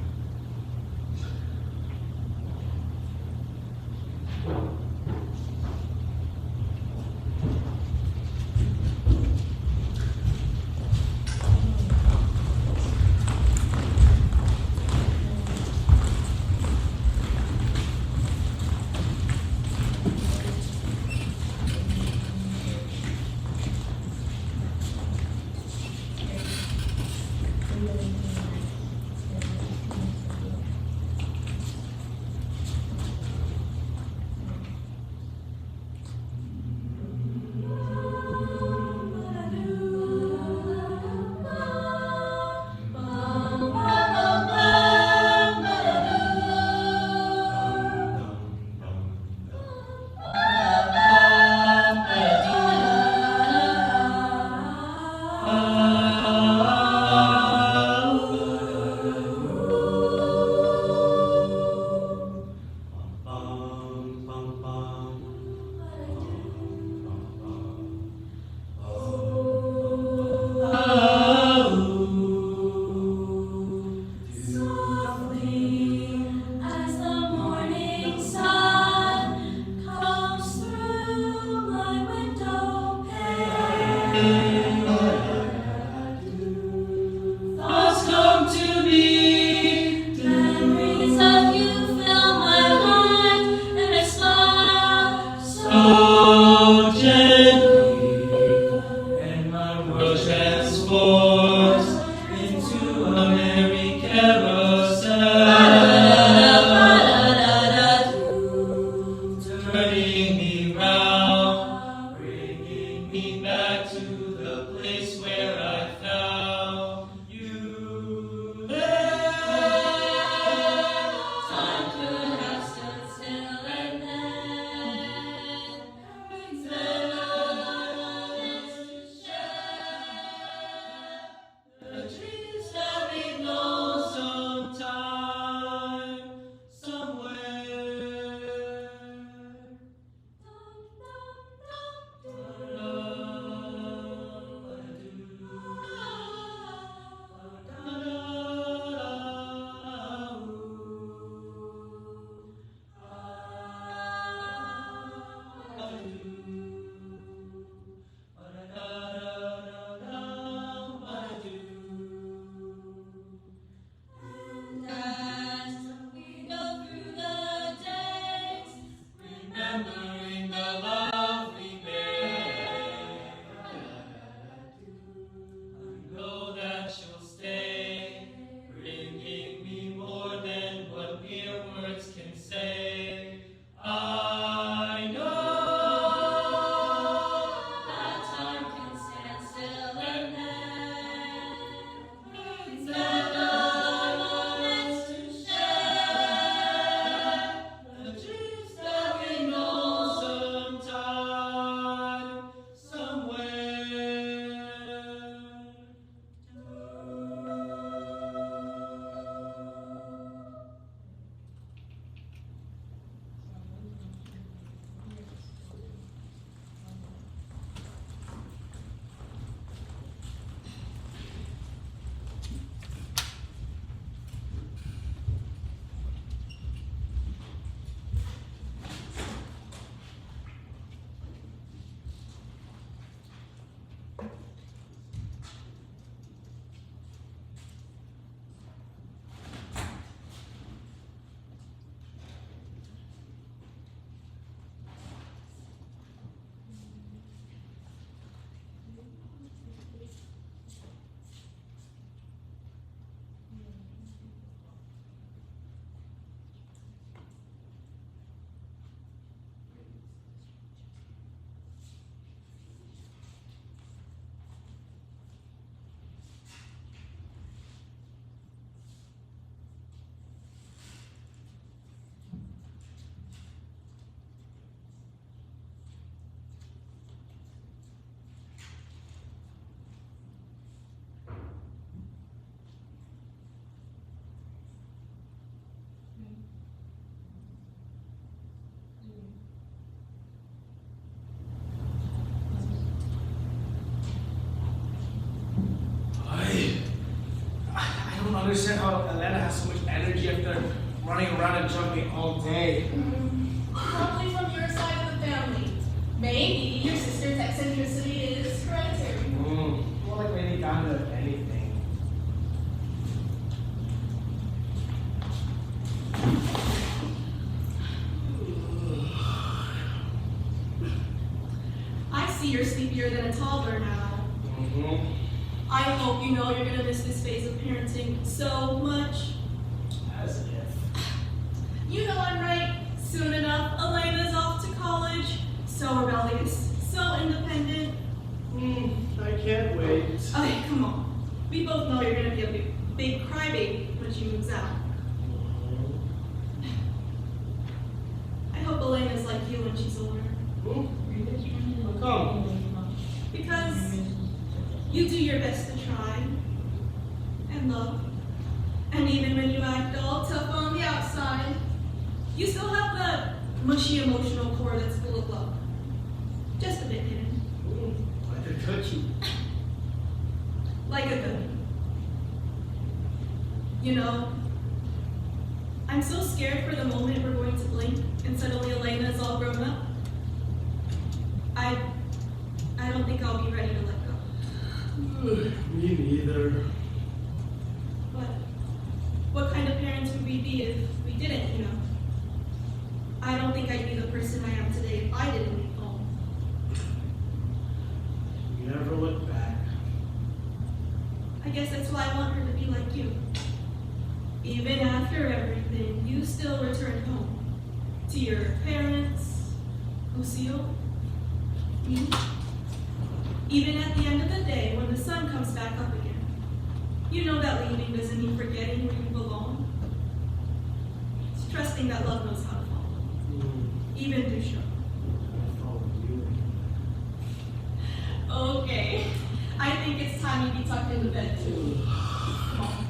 running around and jumping all day. Probably from your side of the family. Maybe your sister's eccentricity is hereditary. More like Lady Gaga than anything. I see you're sleepier than a toddler now. I hope you know you're gonna miss this phase of parenting so much. As if. You know I'm right. Soon enough, Elena's off to college. So rebellious, so independent. I can't wait. Okay, come on. We both know you're gonna be a big crybaby when she moves out. I hope Elena's like you when she's older. How come? Because you do your best to try and love. And even when you act all tough on the outside, you still have the mushy emotional core that's full of love. Just a bit hidden. Like a cookie. Like a cookie. You know, I'm so scared for the moment we're going to blink and suddenly Elena is all grown up. I don't think I'll be ready to let go. Me neither. But what kind of parents would we be if we didn't, you know? I don't think I'd be the person I am today if I didn't leave home. You never look back. I guess that's why I want her to be like you. Even after everything, you still return home. To your parents, Lucille, me. Even at the end of the day, when the sun comes back up again, you know that leaving doesn't mean forgetting where you belong. It's trusting that love knows how to follow, even through struggle. Okay, I think it's time you be tucked into bed too. Come on.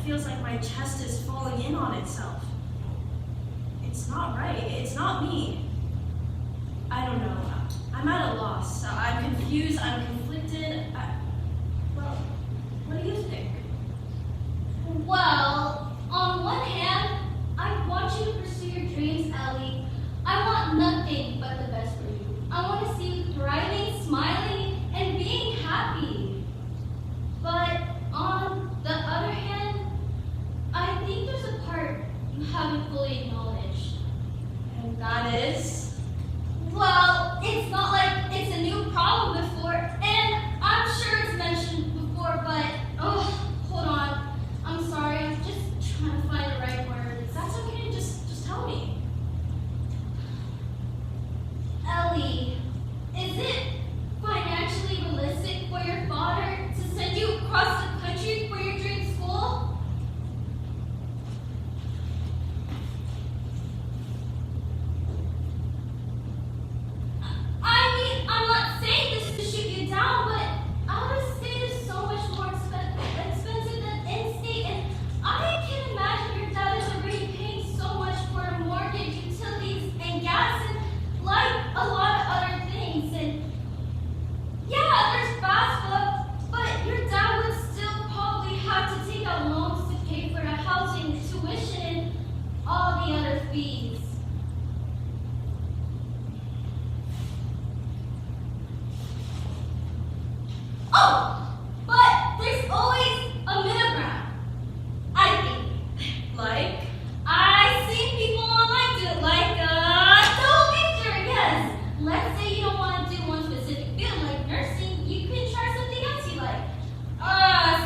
feels like my chest is falling in on itself. It's not right. It's not me. I don't know. I'm at a loss. I'm confused. I'm conflicted. Well, what do you think? Well, on one hand, I want you to pursue your dreams, Ellie. I want nothing but the best for you. I want to see you thriving, smiling, and being happy. But on the other hand, I think there's a part you haven't fully acknowledged. And that is? Well, it's not like it's a new problem before, and I'm sure it's mentioned before, but, hold on. I'm sorry, I'm just trying to find the right words. That's okay, just tell me. Ellie, is it financially realistic for your father to send you across the country for your dream school? I mean, I'm not saying this to shoot you down, but out of state is so much more expensive than in-state, and I can imagine your dad is already paying so much for a mortgage, utilities, and gas, and like a lot of other things. And yeah, there's FAFSA, but your dad would still probably have to take out loans to pay for the housing, tuition, and all the other fees. Oh, but there's always a middle ground, I think. Like? I've seen people online do it, like double major, yes. Let's say you don't want to do one specific field like nursing, you can try something else you like.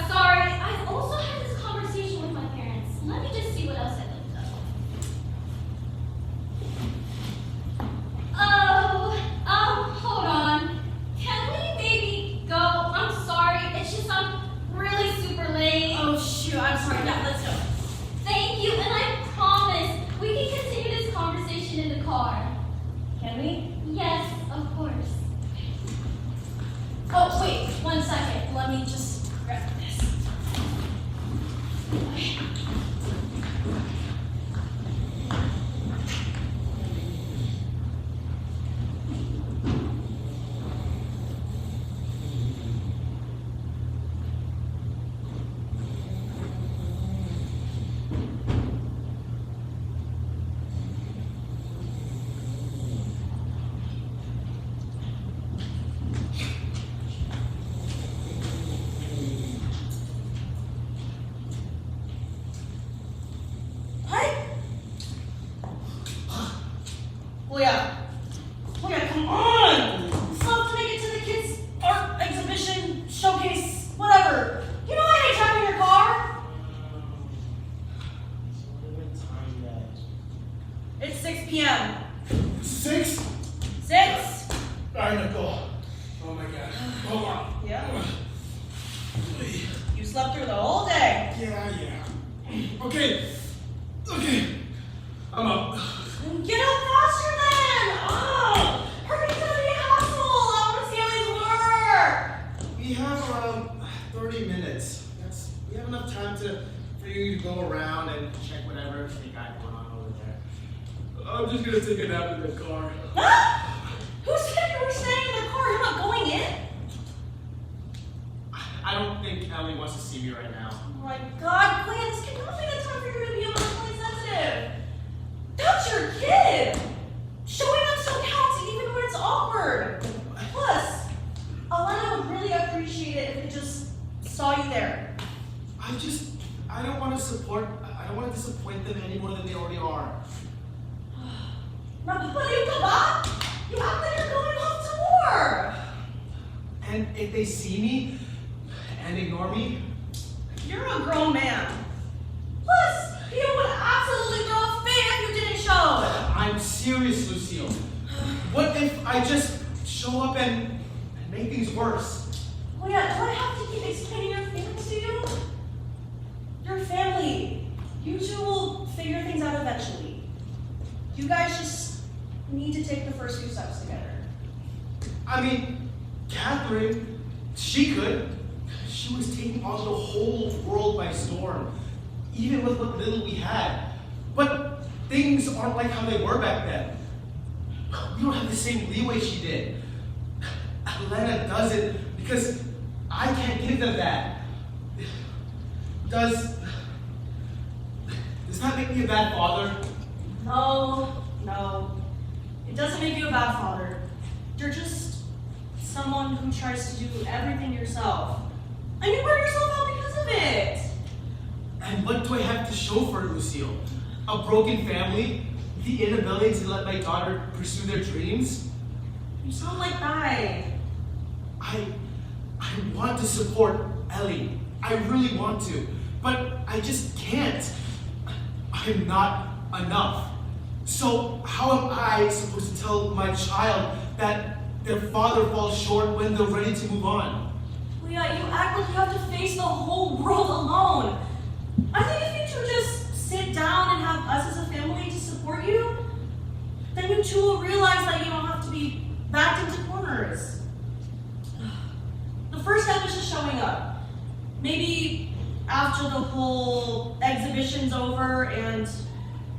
Sorry, I've also had this conversation with my parents. Let me just see what else I looked up. Hold on. Can we maybe go? I'm sorry, it's just I'm really super late. Oh shoot, I'm sorry. Yeah, let's go. Thank you, and I promise we can continue this conversation in the car. Can we? Yes, of course. Oh, wait, 1 second. Let me just grab this. Julia, come on! You still have to make it to the kids' art exhibition, showcase, whatever. You know I hate driving your car. What time yet? It's 6 p.m. 6? 6? Alright, Nicole. Oh my god. Hold on. Yeah? You slept through the whole day. Yeah. Okay. I'm up. Get up faster then! Oh, hurry's gonna be a hassle. I want to see how these work. We have around 30 minutes. We have enough time for you to go around and check whatever they got going on over there. I'm just gonna take a nap in the car. Huh? Who said you were staying in the car? You're not going in? I don't think Ellie wants to see me right now. Oh my god, Quinn, this cannot be the time for you to be emotionally sensitive. That's your kid! Showing up still counts even when it's awkward. Plus, Alana would really appreciate it if they just saw you there. I don't want to disappoint them any more than they already are. Now, but you come back! You act like you're going off to war! And if they see me and ignore me, you're a grown man. Plus, you would absolutely throw a fit if you didn't show. I'm serious, Lucille. What if I just show up and make things worse? Oh yeah, do I have to keep explaining your feelings to you? Your family. You two will figure things out eventually. You guys just need to take the first few steps together. I mean, Catherine, she could. She was taking on the whole world by storm. even with what little we had. But things aren't like how they were back then. We don't have the same leeway she did. Elena does it because I can't give them that. Does that make me a bad father? No. It doesn't make you a bad father. You're just someone who tries to do everything yourself. And you burn yourself out because of it. And what do I have to show for it, Lucille? A broken family? The inability to let my daughter pursue their dreams? You sound like that. I want to support Ellie. I really want to. But I just can't. I'm not enough. So how am I supposed to tell my child that their father falls short when they're ready to move on? Leah, you act like you have to face the whole world alone. I think if you two just sit down and have us as a family to support you, then you two will realize that you don't have to be backed into corners. The first step is just showing up. Maybe after the whole exhibition's over and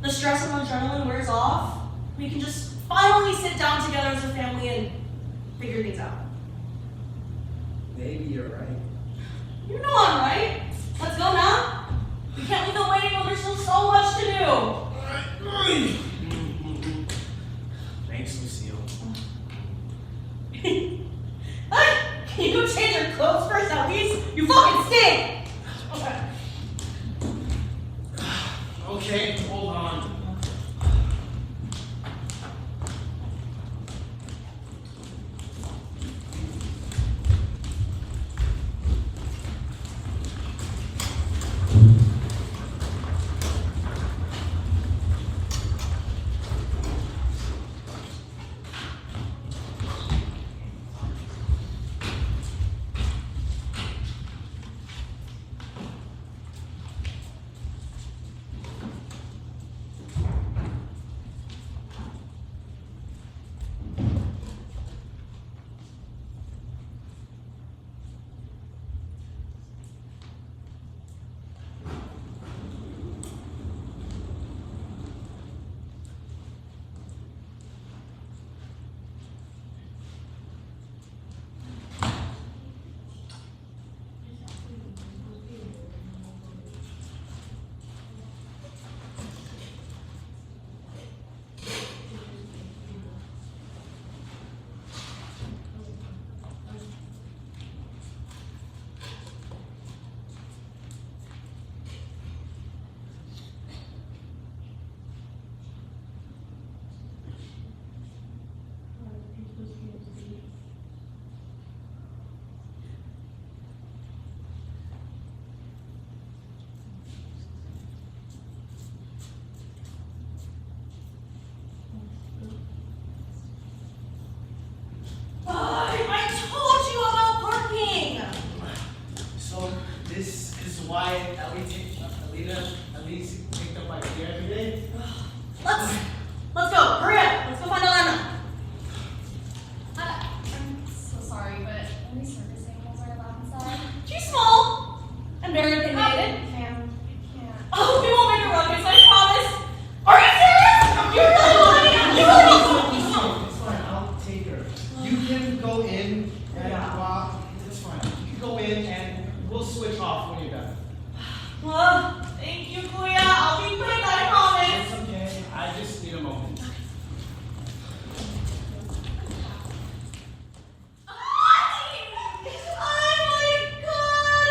the stress and adrenaline wears off, we can just finally sit down together as a family and figure things out. Maybe you're right. You know I'm right. Let's go now. We can't leave them waiting when there's still so much to do. Thanks, Lucille. Can you go change your clothes first at least? You fucking stink! Okay, hold on. I told you about parking! So this is why Elise picked up my gear every day? Let's go. Hurry up. Let's go find Elena. I'm so sorry, but only circus animals are allowed inside. She's small and very opinionated. Ma'am, you can't. Oh, we won't make her ruckus, I promise. Are you serious? You're really lying. You really It's fine, I'll take her. You can go in and it's fine. You can go in and we'll switch off when you're done. Well, thank you, Kuya. I'll be quick, I promise. It's okay. I just need a moment. Oh my god!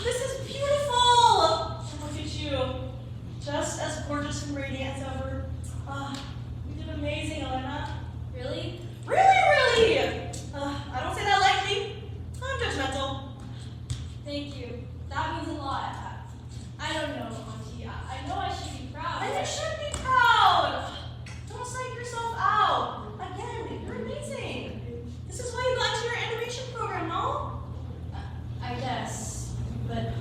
This is beautiful! And look at you. Just as gorgeous and radiant as ever. You did amazing, Elena. Really? Really? I don't say that lightly. I'm judgmental. Thank you. That means a lot. I don't know, Auntie. I know I should be proud. And you should be proud. Don't psych yourself out. Again, you're amazing. This is why you got into your animation program, no? I guess. But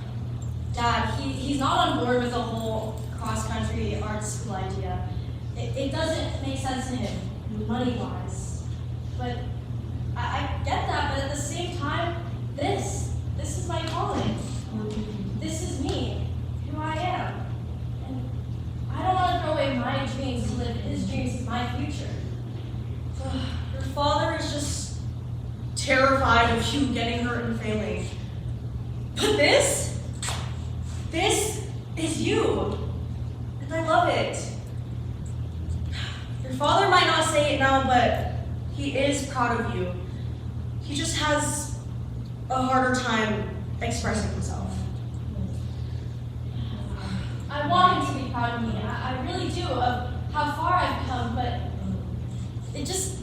Dad, he's not on board with the whole cross-country art school idea. It doesn't make sense to him, money-wise. But I get that, but at the same time, this is my calling. This is me, who I terrified of you getting hurt and failing. But this is you. And I love it. Your father might not say it now, but he is proud of you. He just has a harder time expressing himself. I want him to be proud of me. I really do, of how far I've come, but it just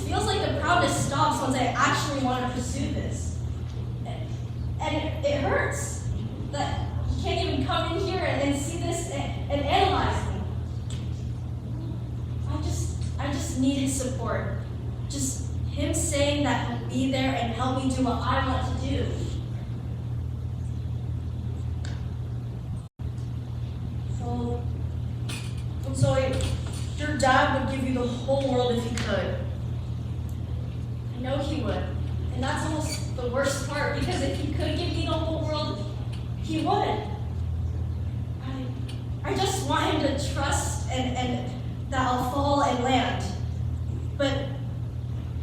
feels like the proudness stops once I actually want to pursue this. And it hurts that he can't even come in here and see this and analyze me. I just need his support. Just him saying that he'll be there and help me do what I want to do. So your dad would give you the whole world if he could. I know he would. And that's almost the worst part, because if he could give me the whole world, he would. I just want him to trust and that I'll fall and land. But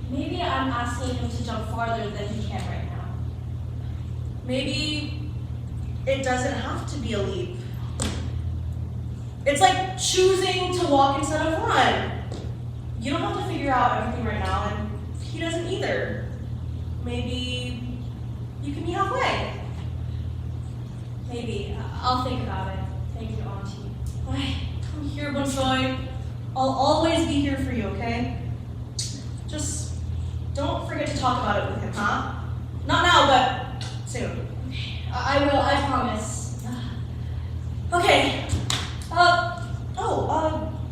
maybe I'm asking him to jump farther than he can right now. Maybe it doesn't have to be a leap. It's like choosing to walk instead of run. You don't have to figure out everything right now, and he doesn't either. Maybe you can be halfway. Maybe. I'll think about it. Thank you, Auntie. Come here, Bonsoy. I'll always be here for you, okay? Just don't forget to talk about it with him, huh? Not now, but soon. I will, I promise. Okay.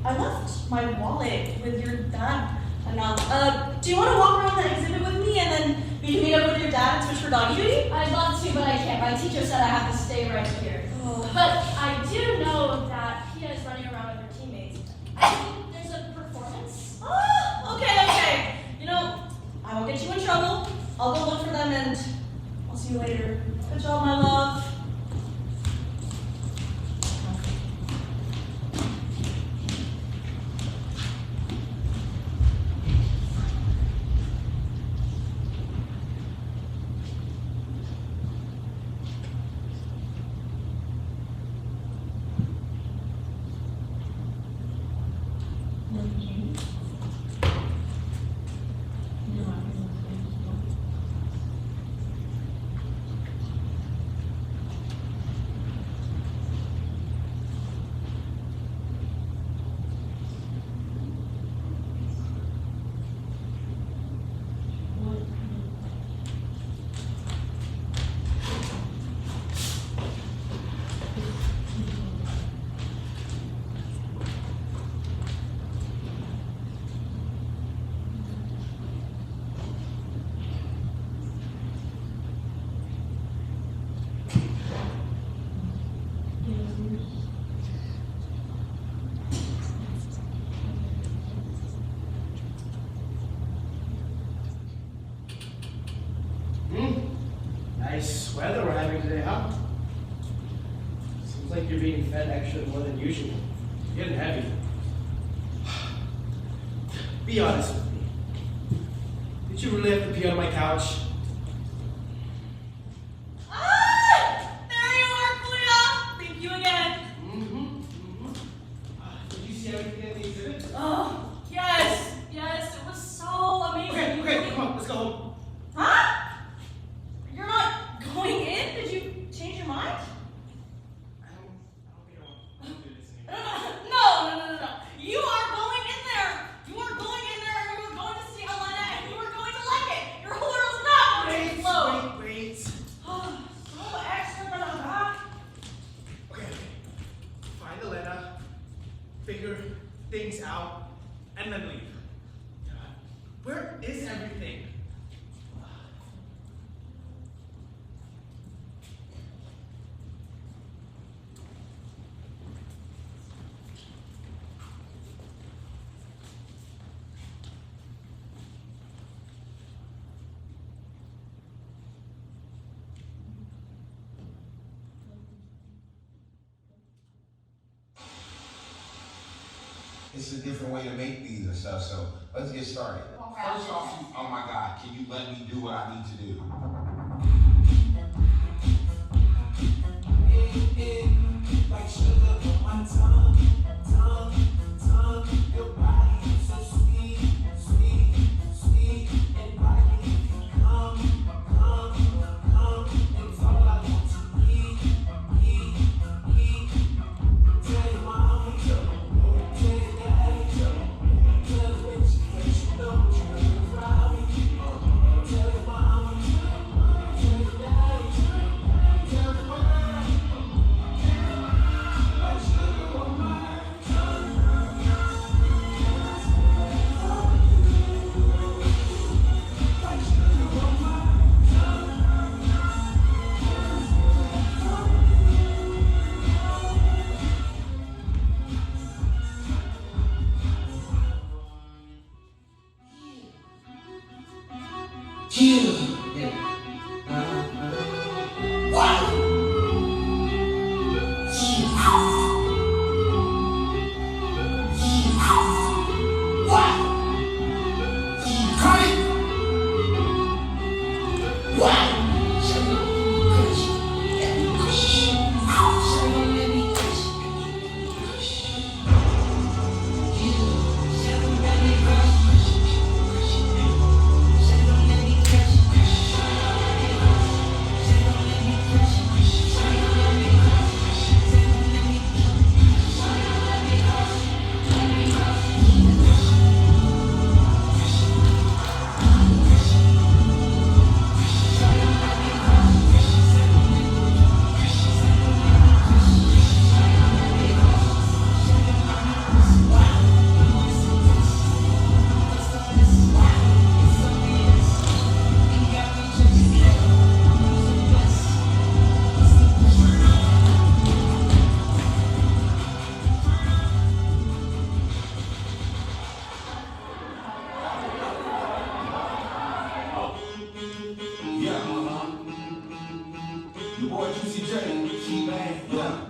I left my wallet with your dad. And do you want to walk around the exhibit with me, and then we can meet up with your dad and switch for doggy duty? I'd love to, but I can't. My teacher said I have to stay right here. Oh. But I do know that Pia is running around with her teammates. I think there's a performance. Oh, okay. You know, I won't get you in trouble. I'll go look for them, and I'll see you later. Good job, my love. Nice weather we're having today, huh? Seems like you're being fed extra more than usual. You're getting heavy. Be honest with me. Did you really have to pee on my couch? There you are, Kuya. Thank you again. Did you see everything in the exhibit? Oh, yes. It was so amazing. Okay, come on, let's go home. Huh? You're not going in? Did you change your mind? I don't do this anymore. No. You are going in there. You are going in there, and you are going to see Elena, and you are going to like it. Your whole world's not going to explode. Wait. So extra for the back. Okay. Find Elena, figure things out, and then leave. Where is everything? It's a different way to make these and stuff, so let's get started. First off, oh my God, can you let me do what I need to do? Like sugar on my tongue, your body is so sweet, sweet, and right if you come, it's all I want to eat. Tell your mama, tell your daddy, tell the bitch that you know you're proud of me. Tell your mama, tell your daddy, tell the world. Like sugar on my tongue. Like sugar on my your boy Juicy J, she bad, yeah.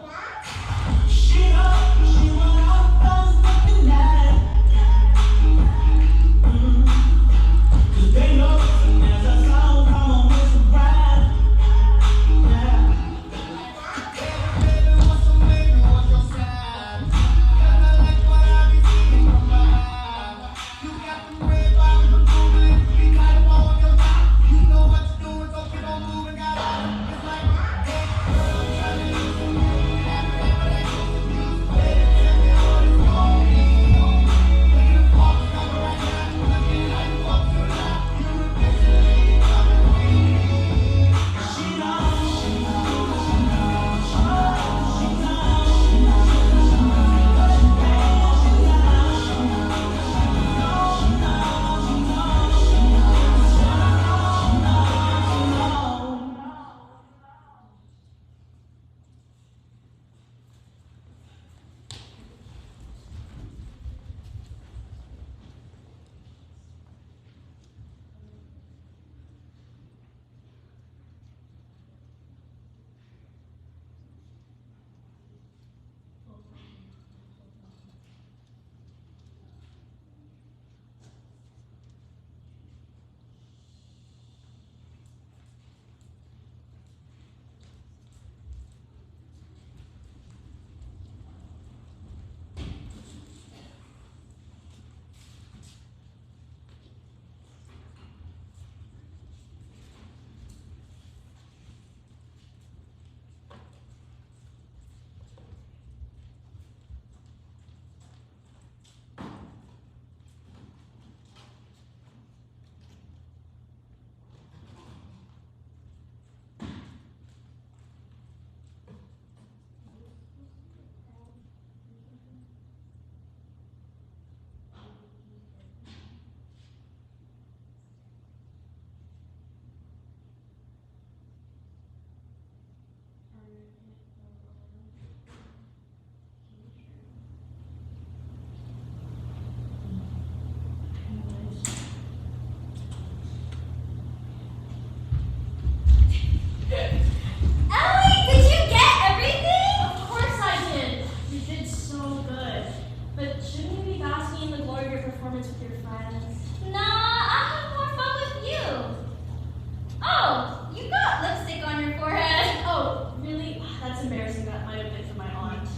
embarrassing that might have been for my aunt.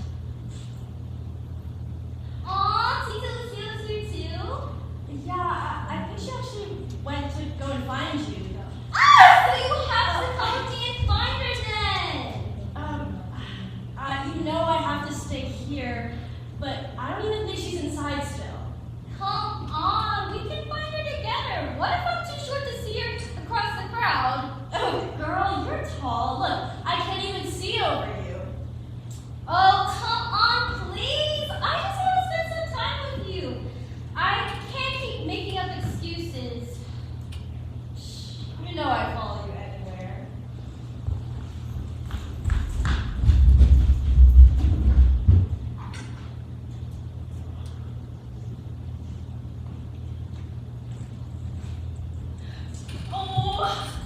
Aw, Tita Lucille's here too? Yeah, I think she actually went to go and find you. Ah, so you have to come with me and find her then. You know I have to stay here, but I don't even think she's inside still. Come on, we can find her together. What if I'm too short to see her across the crowd? Oh, girl, you're tall. Look, I can't even see over you. Oh, come on, please. I just want to spend some time with you. I can't keep making up excuses. You know I follow you anywhere. Oh,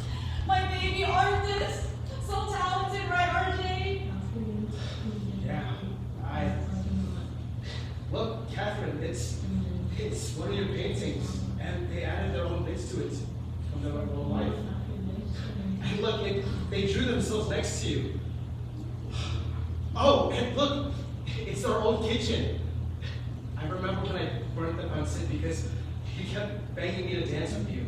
my baby artist. So talented, right, RJ? Yeah, look, Catherine, it's one of your paintings, and they added their own bits to it from their own life. And look, they drew themselves next to you. Oh, and look, it's our old kitchen. I remember when I burnt the pancit because you kept begging me to dance with you.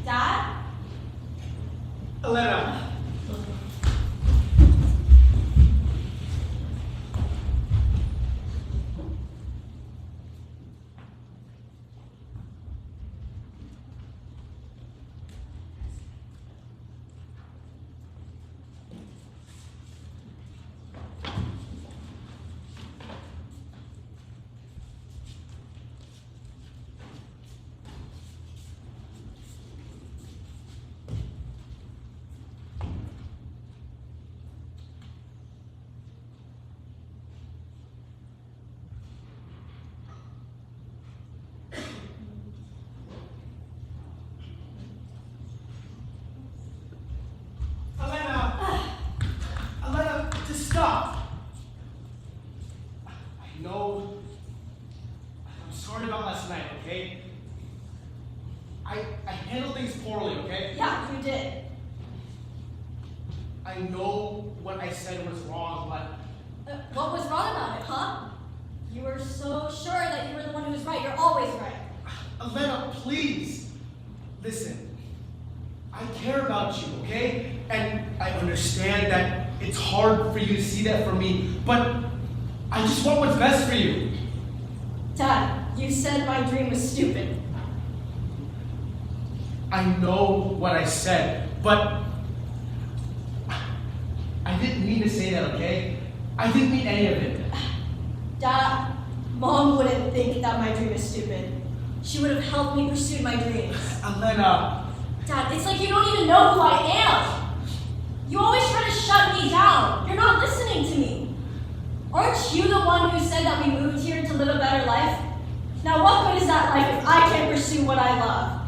Dad? Elena! Elena, just stop. I know. I'm sorry about last night, okay? I handled things poorly, okay? Yeah, you did. I know what I said was wrong, but What was wrong about it, huh? You were so sure that you were the one who was right. You're always right. Elena, please. Listen, I care about you, okay? And I understand that it's hard for you to see that for me, but I just want what's best for you. Dad, you said my dream was stupid. I know what I said, but I didn't mean to say that, okay? I didn't mean any of it. Dad, Mom wouldn't think that my dream is stupid. She would have helped me pursue my dreams. Elena. Dad, it's like you don't even know who I am. You always try to shut me down. You're not listening to me. Aren't you the one who said that we moved here to live a better life? Now what good is that life if I can't pursue what I love?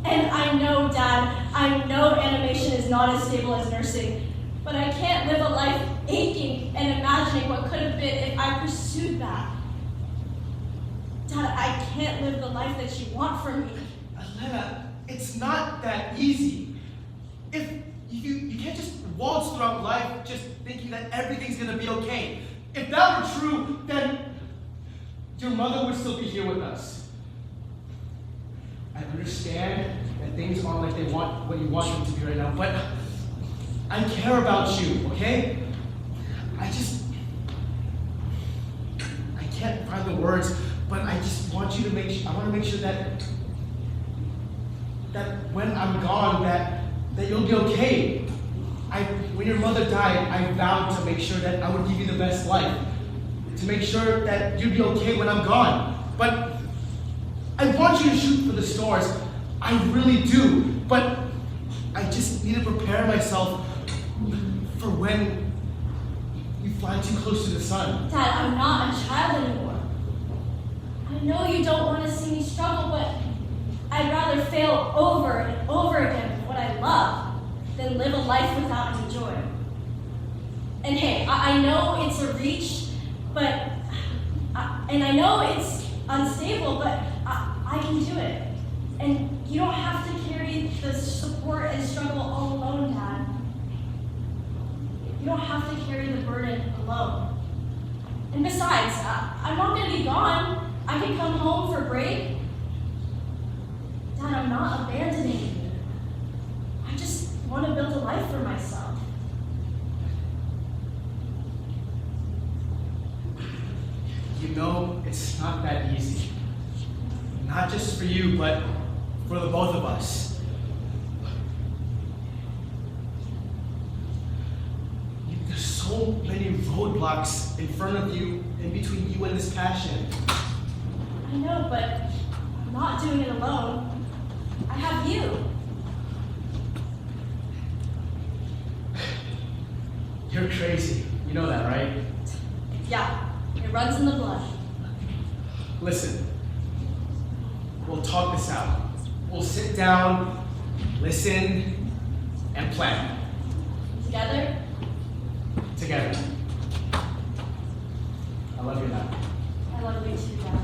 And I know, Dad, I know animation is not as stable as nursing, but I can't live a life aching and imagining what could have been if I pursued that. Dad, I can't live the life that you want for me. Elena, it's not that easy. If you can't just waltz throughout life just thinking that everything's gonna be okay. If that were true, then your mother would still be here with us. I understand that things aren't like they want what you want them to be right now, but I care about you, okay? I can't find the words, but I just want you to I want to make sure that when I'm gone, that you'll be okay. When your mother died, I vowed to make sure that I would give you the best life, to make sure that you'd be okay when I'm gone. But I want you to shoot for the stars. I really do. But I just need to prepare myself for when you fly too close to the sun. Dad, I'm not a child anymore. I know you don't want to see me struggle, but I'd rather fail over and over again with what I love than live a life without any joy. And hey, I know it's a reach, but, and I know it's unstable, but I can do it. And you don't have to carry the support and struggle all alone, Dad. You don't have to carry the burden alone. And besides, I'm not going to be gone. I can come home for break. Dad, I'm not abandoning you. I just want to build a life for myself. You know, it's not that easy. Not just for you, but for the both of us. There's so many roadblocks in front of you, in between you and this passion. I know, but I'm not doing it alone. I have you. You're crazy. You know that, right? Yeah, it runs in the blood. Listen, we'll talk this out. We'll sit down, listen, and plan. Together? Together. I love you now. I love you too, Dad.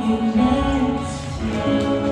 walking next to you.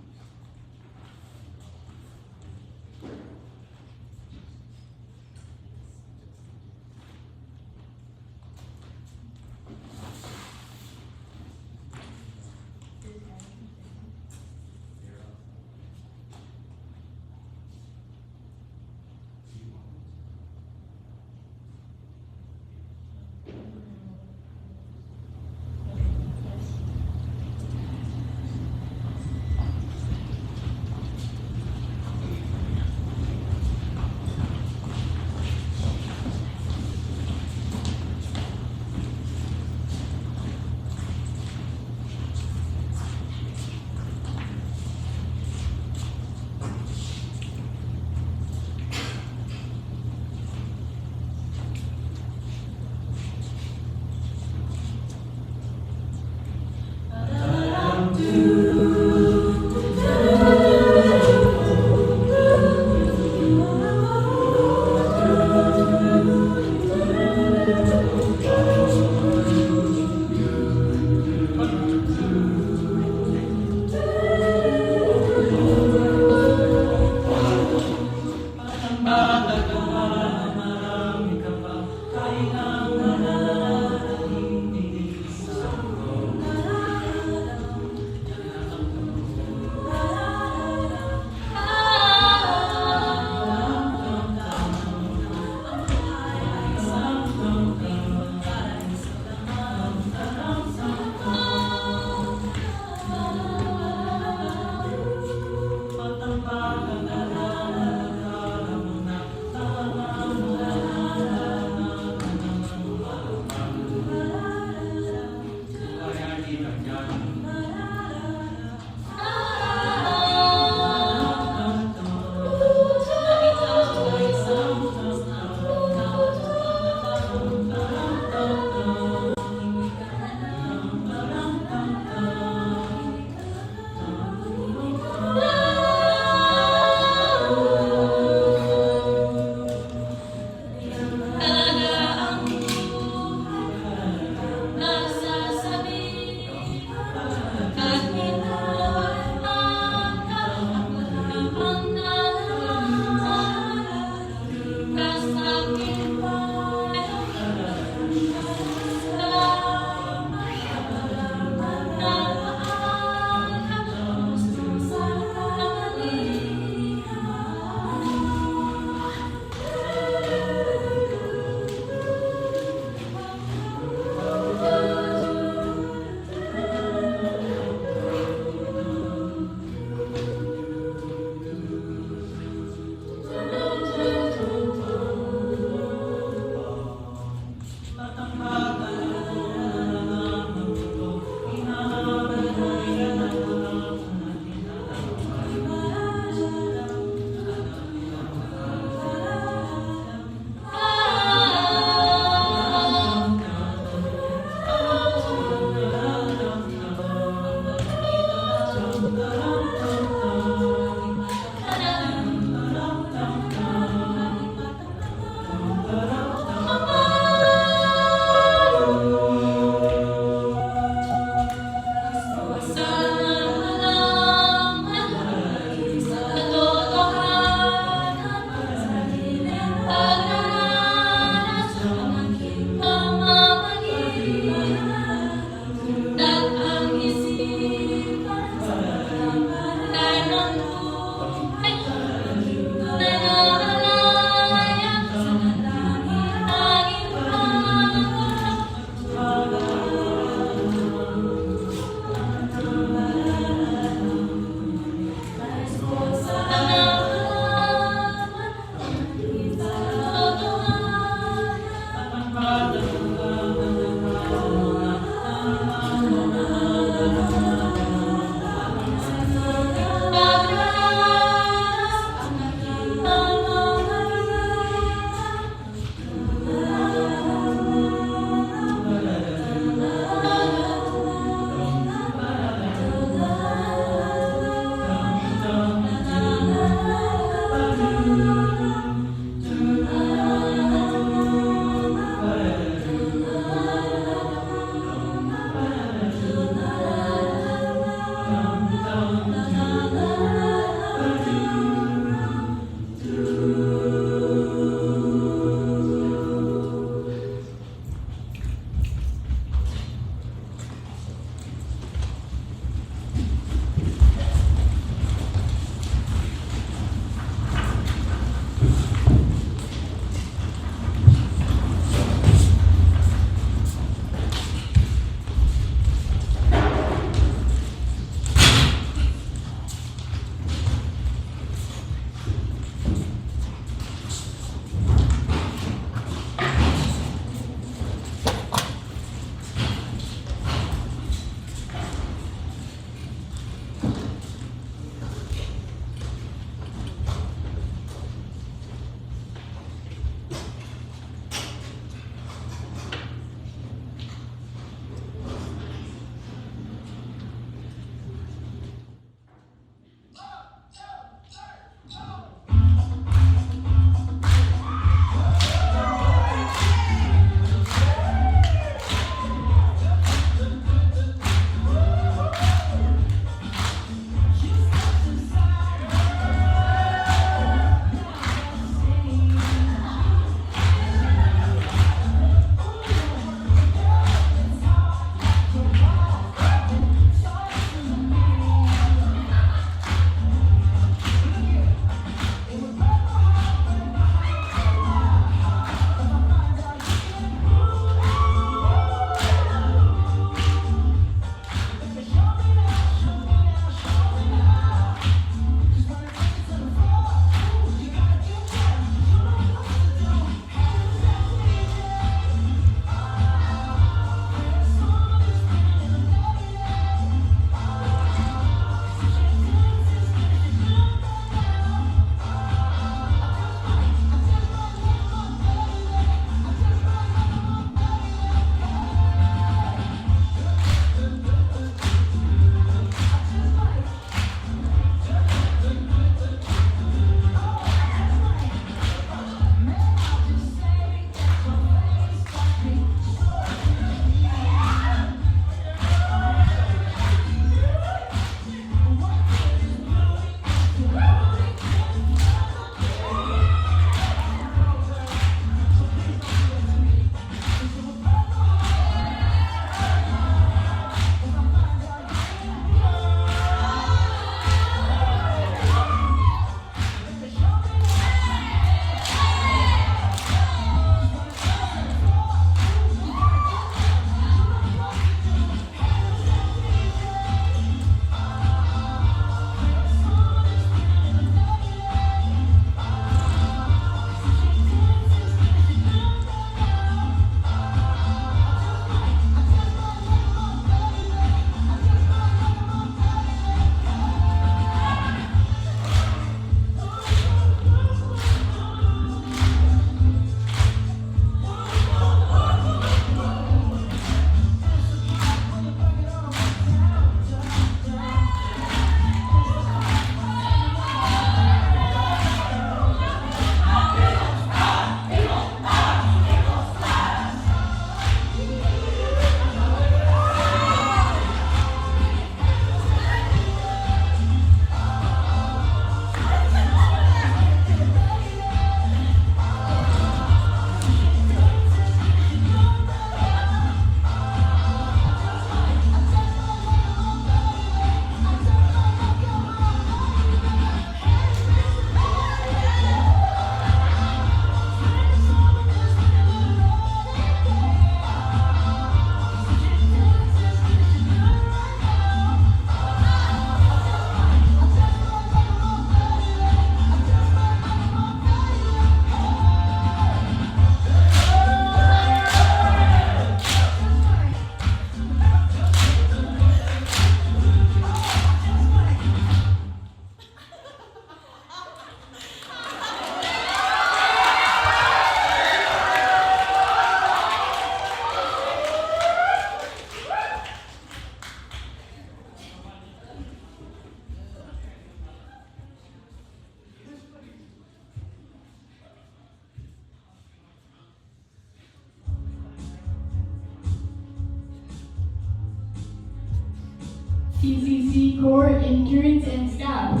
PCC core interns and staff.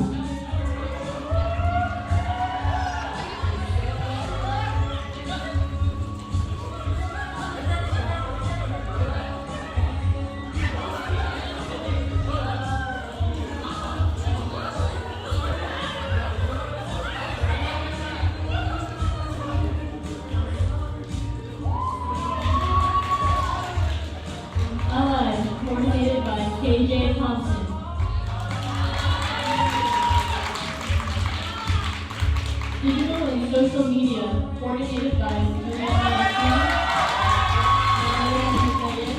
Allied, coordinated by KJ Thompson. Digital and social media, coordinated by Juliana Martin, Manuel Hussein,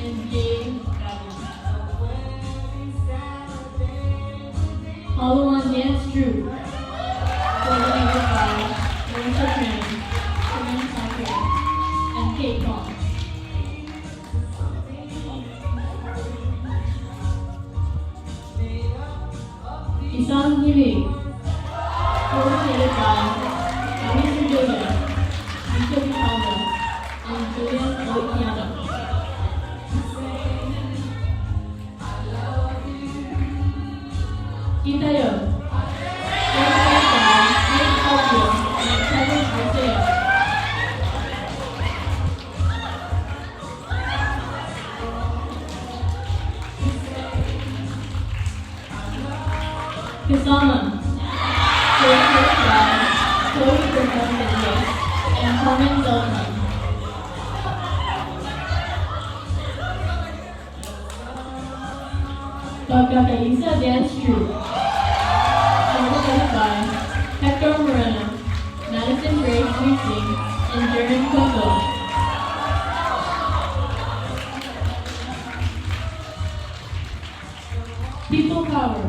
and James Gavin. Halloween Dance Troupe, coordinated by Marissa Tran, Corinne Tucker, and Kate Kong. Isang Hilig, coordinated by Abby Sergio, Lisa Vitalo, and Julian Oikiano. Itayo, coordinated by Nate Alfio and Kevin Arceo. Kasama, coordinated by Chloe Griffin and Carmen Zoltan. Pagkakaisa Dance Troupe, coordinated by Hector Moreno, Madison Grace Weeksing, and Jaron Coco. People Power,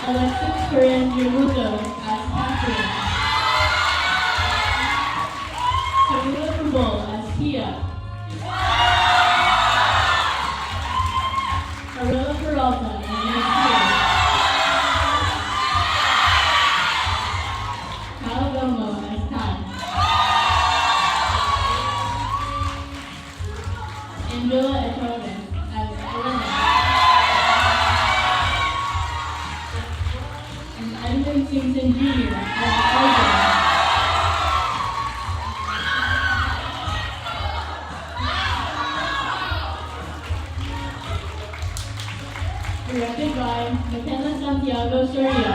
Alexis Corinne Giromundo as Catherine, Camila Cabral as Pia, Arella Peralta as Nancy, Kyle Domo as Tad, Angela Etones as Elena, and Edmund Simpson Jr. as Elder. Directed by McKenna Santiago Soria.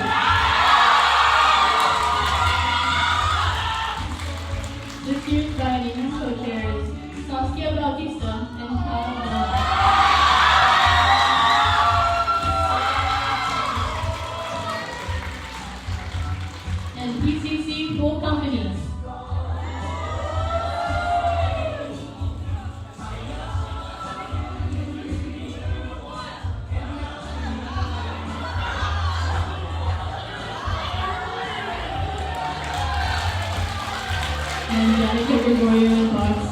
This year's Guiding co-chairs Saskia Bautista and Kyle Domo. And PCC Full Companies. And Danica Gregorio and Box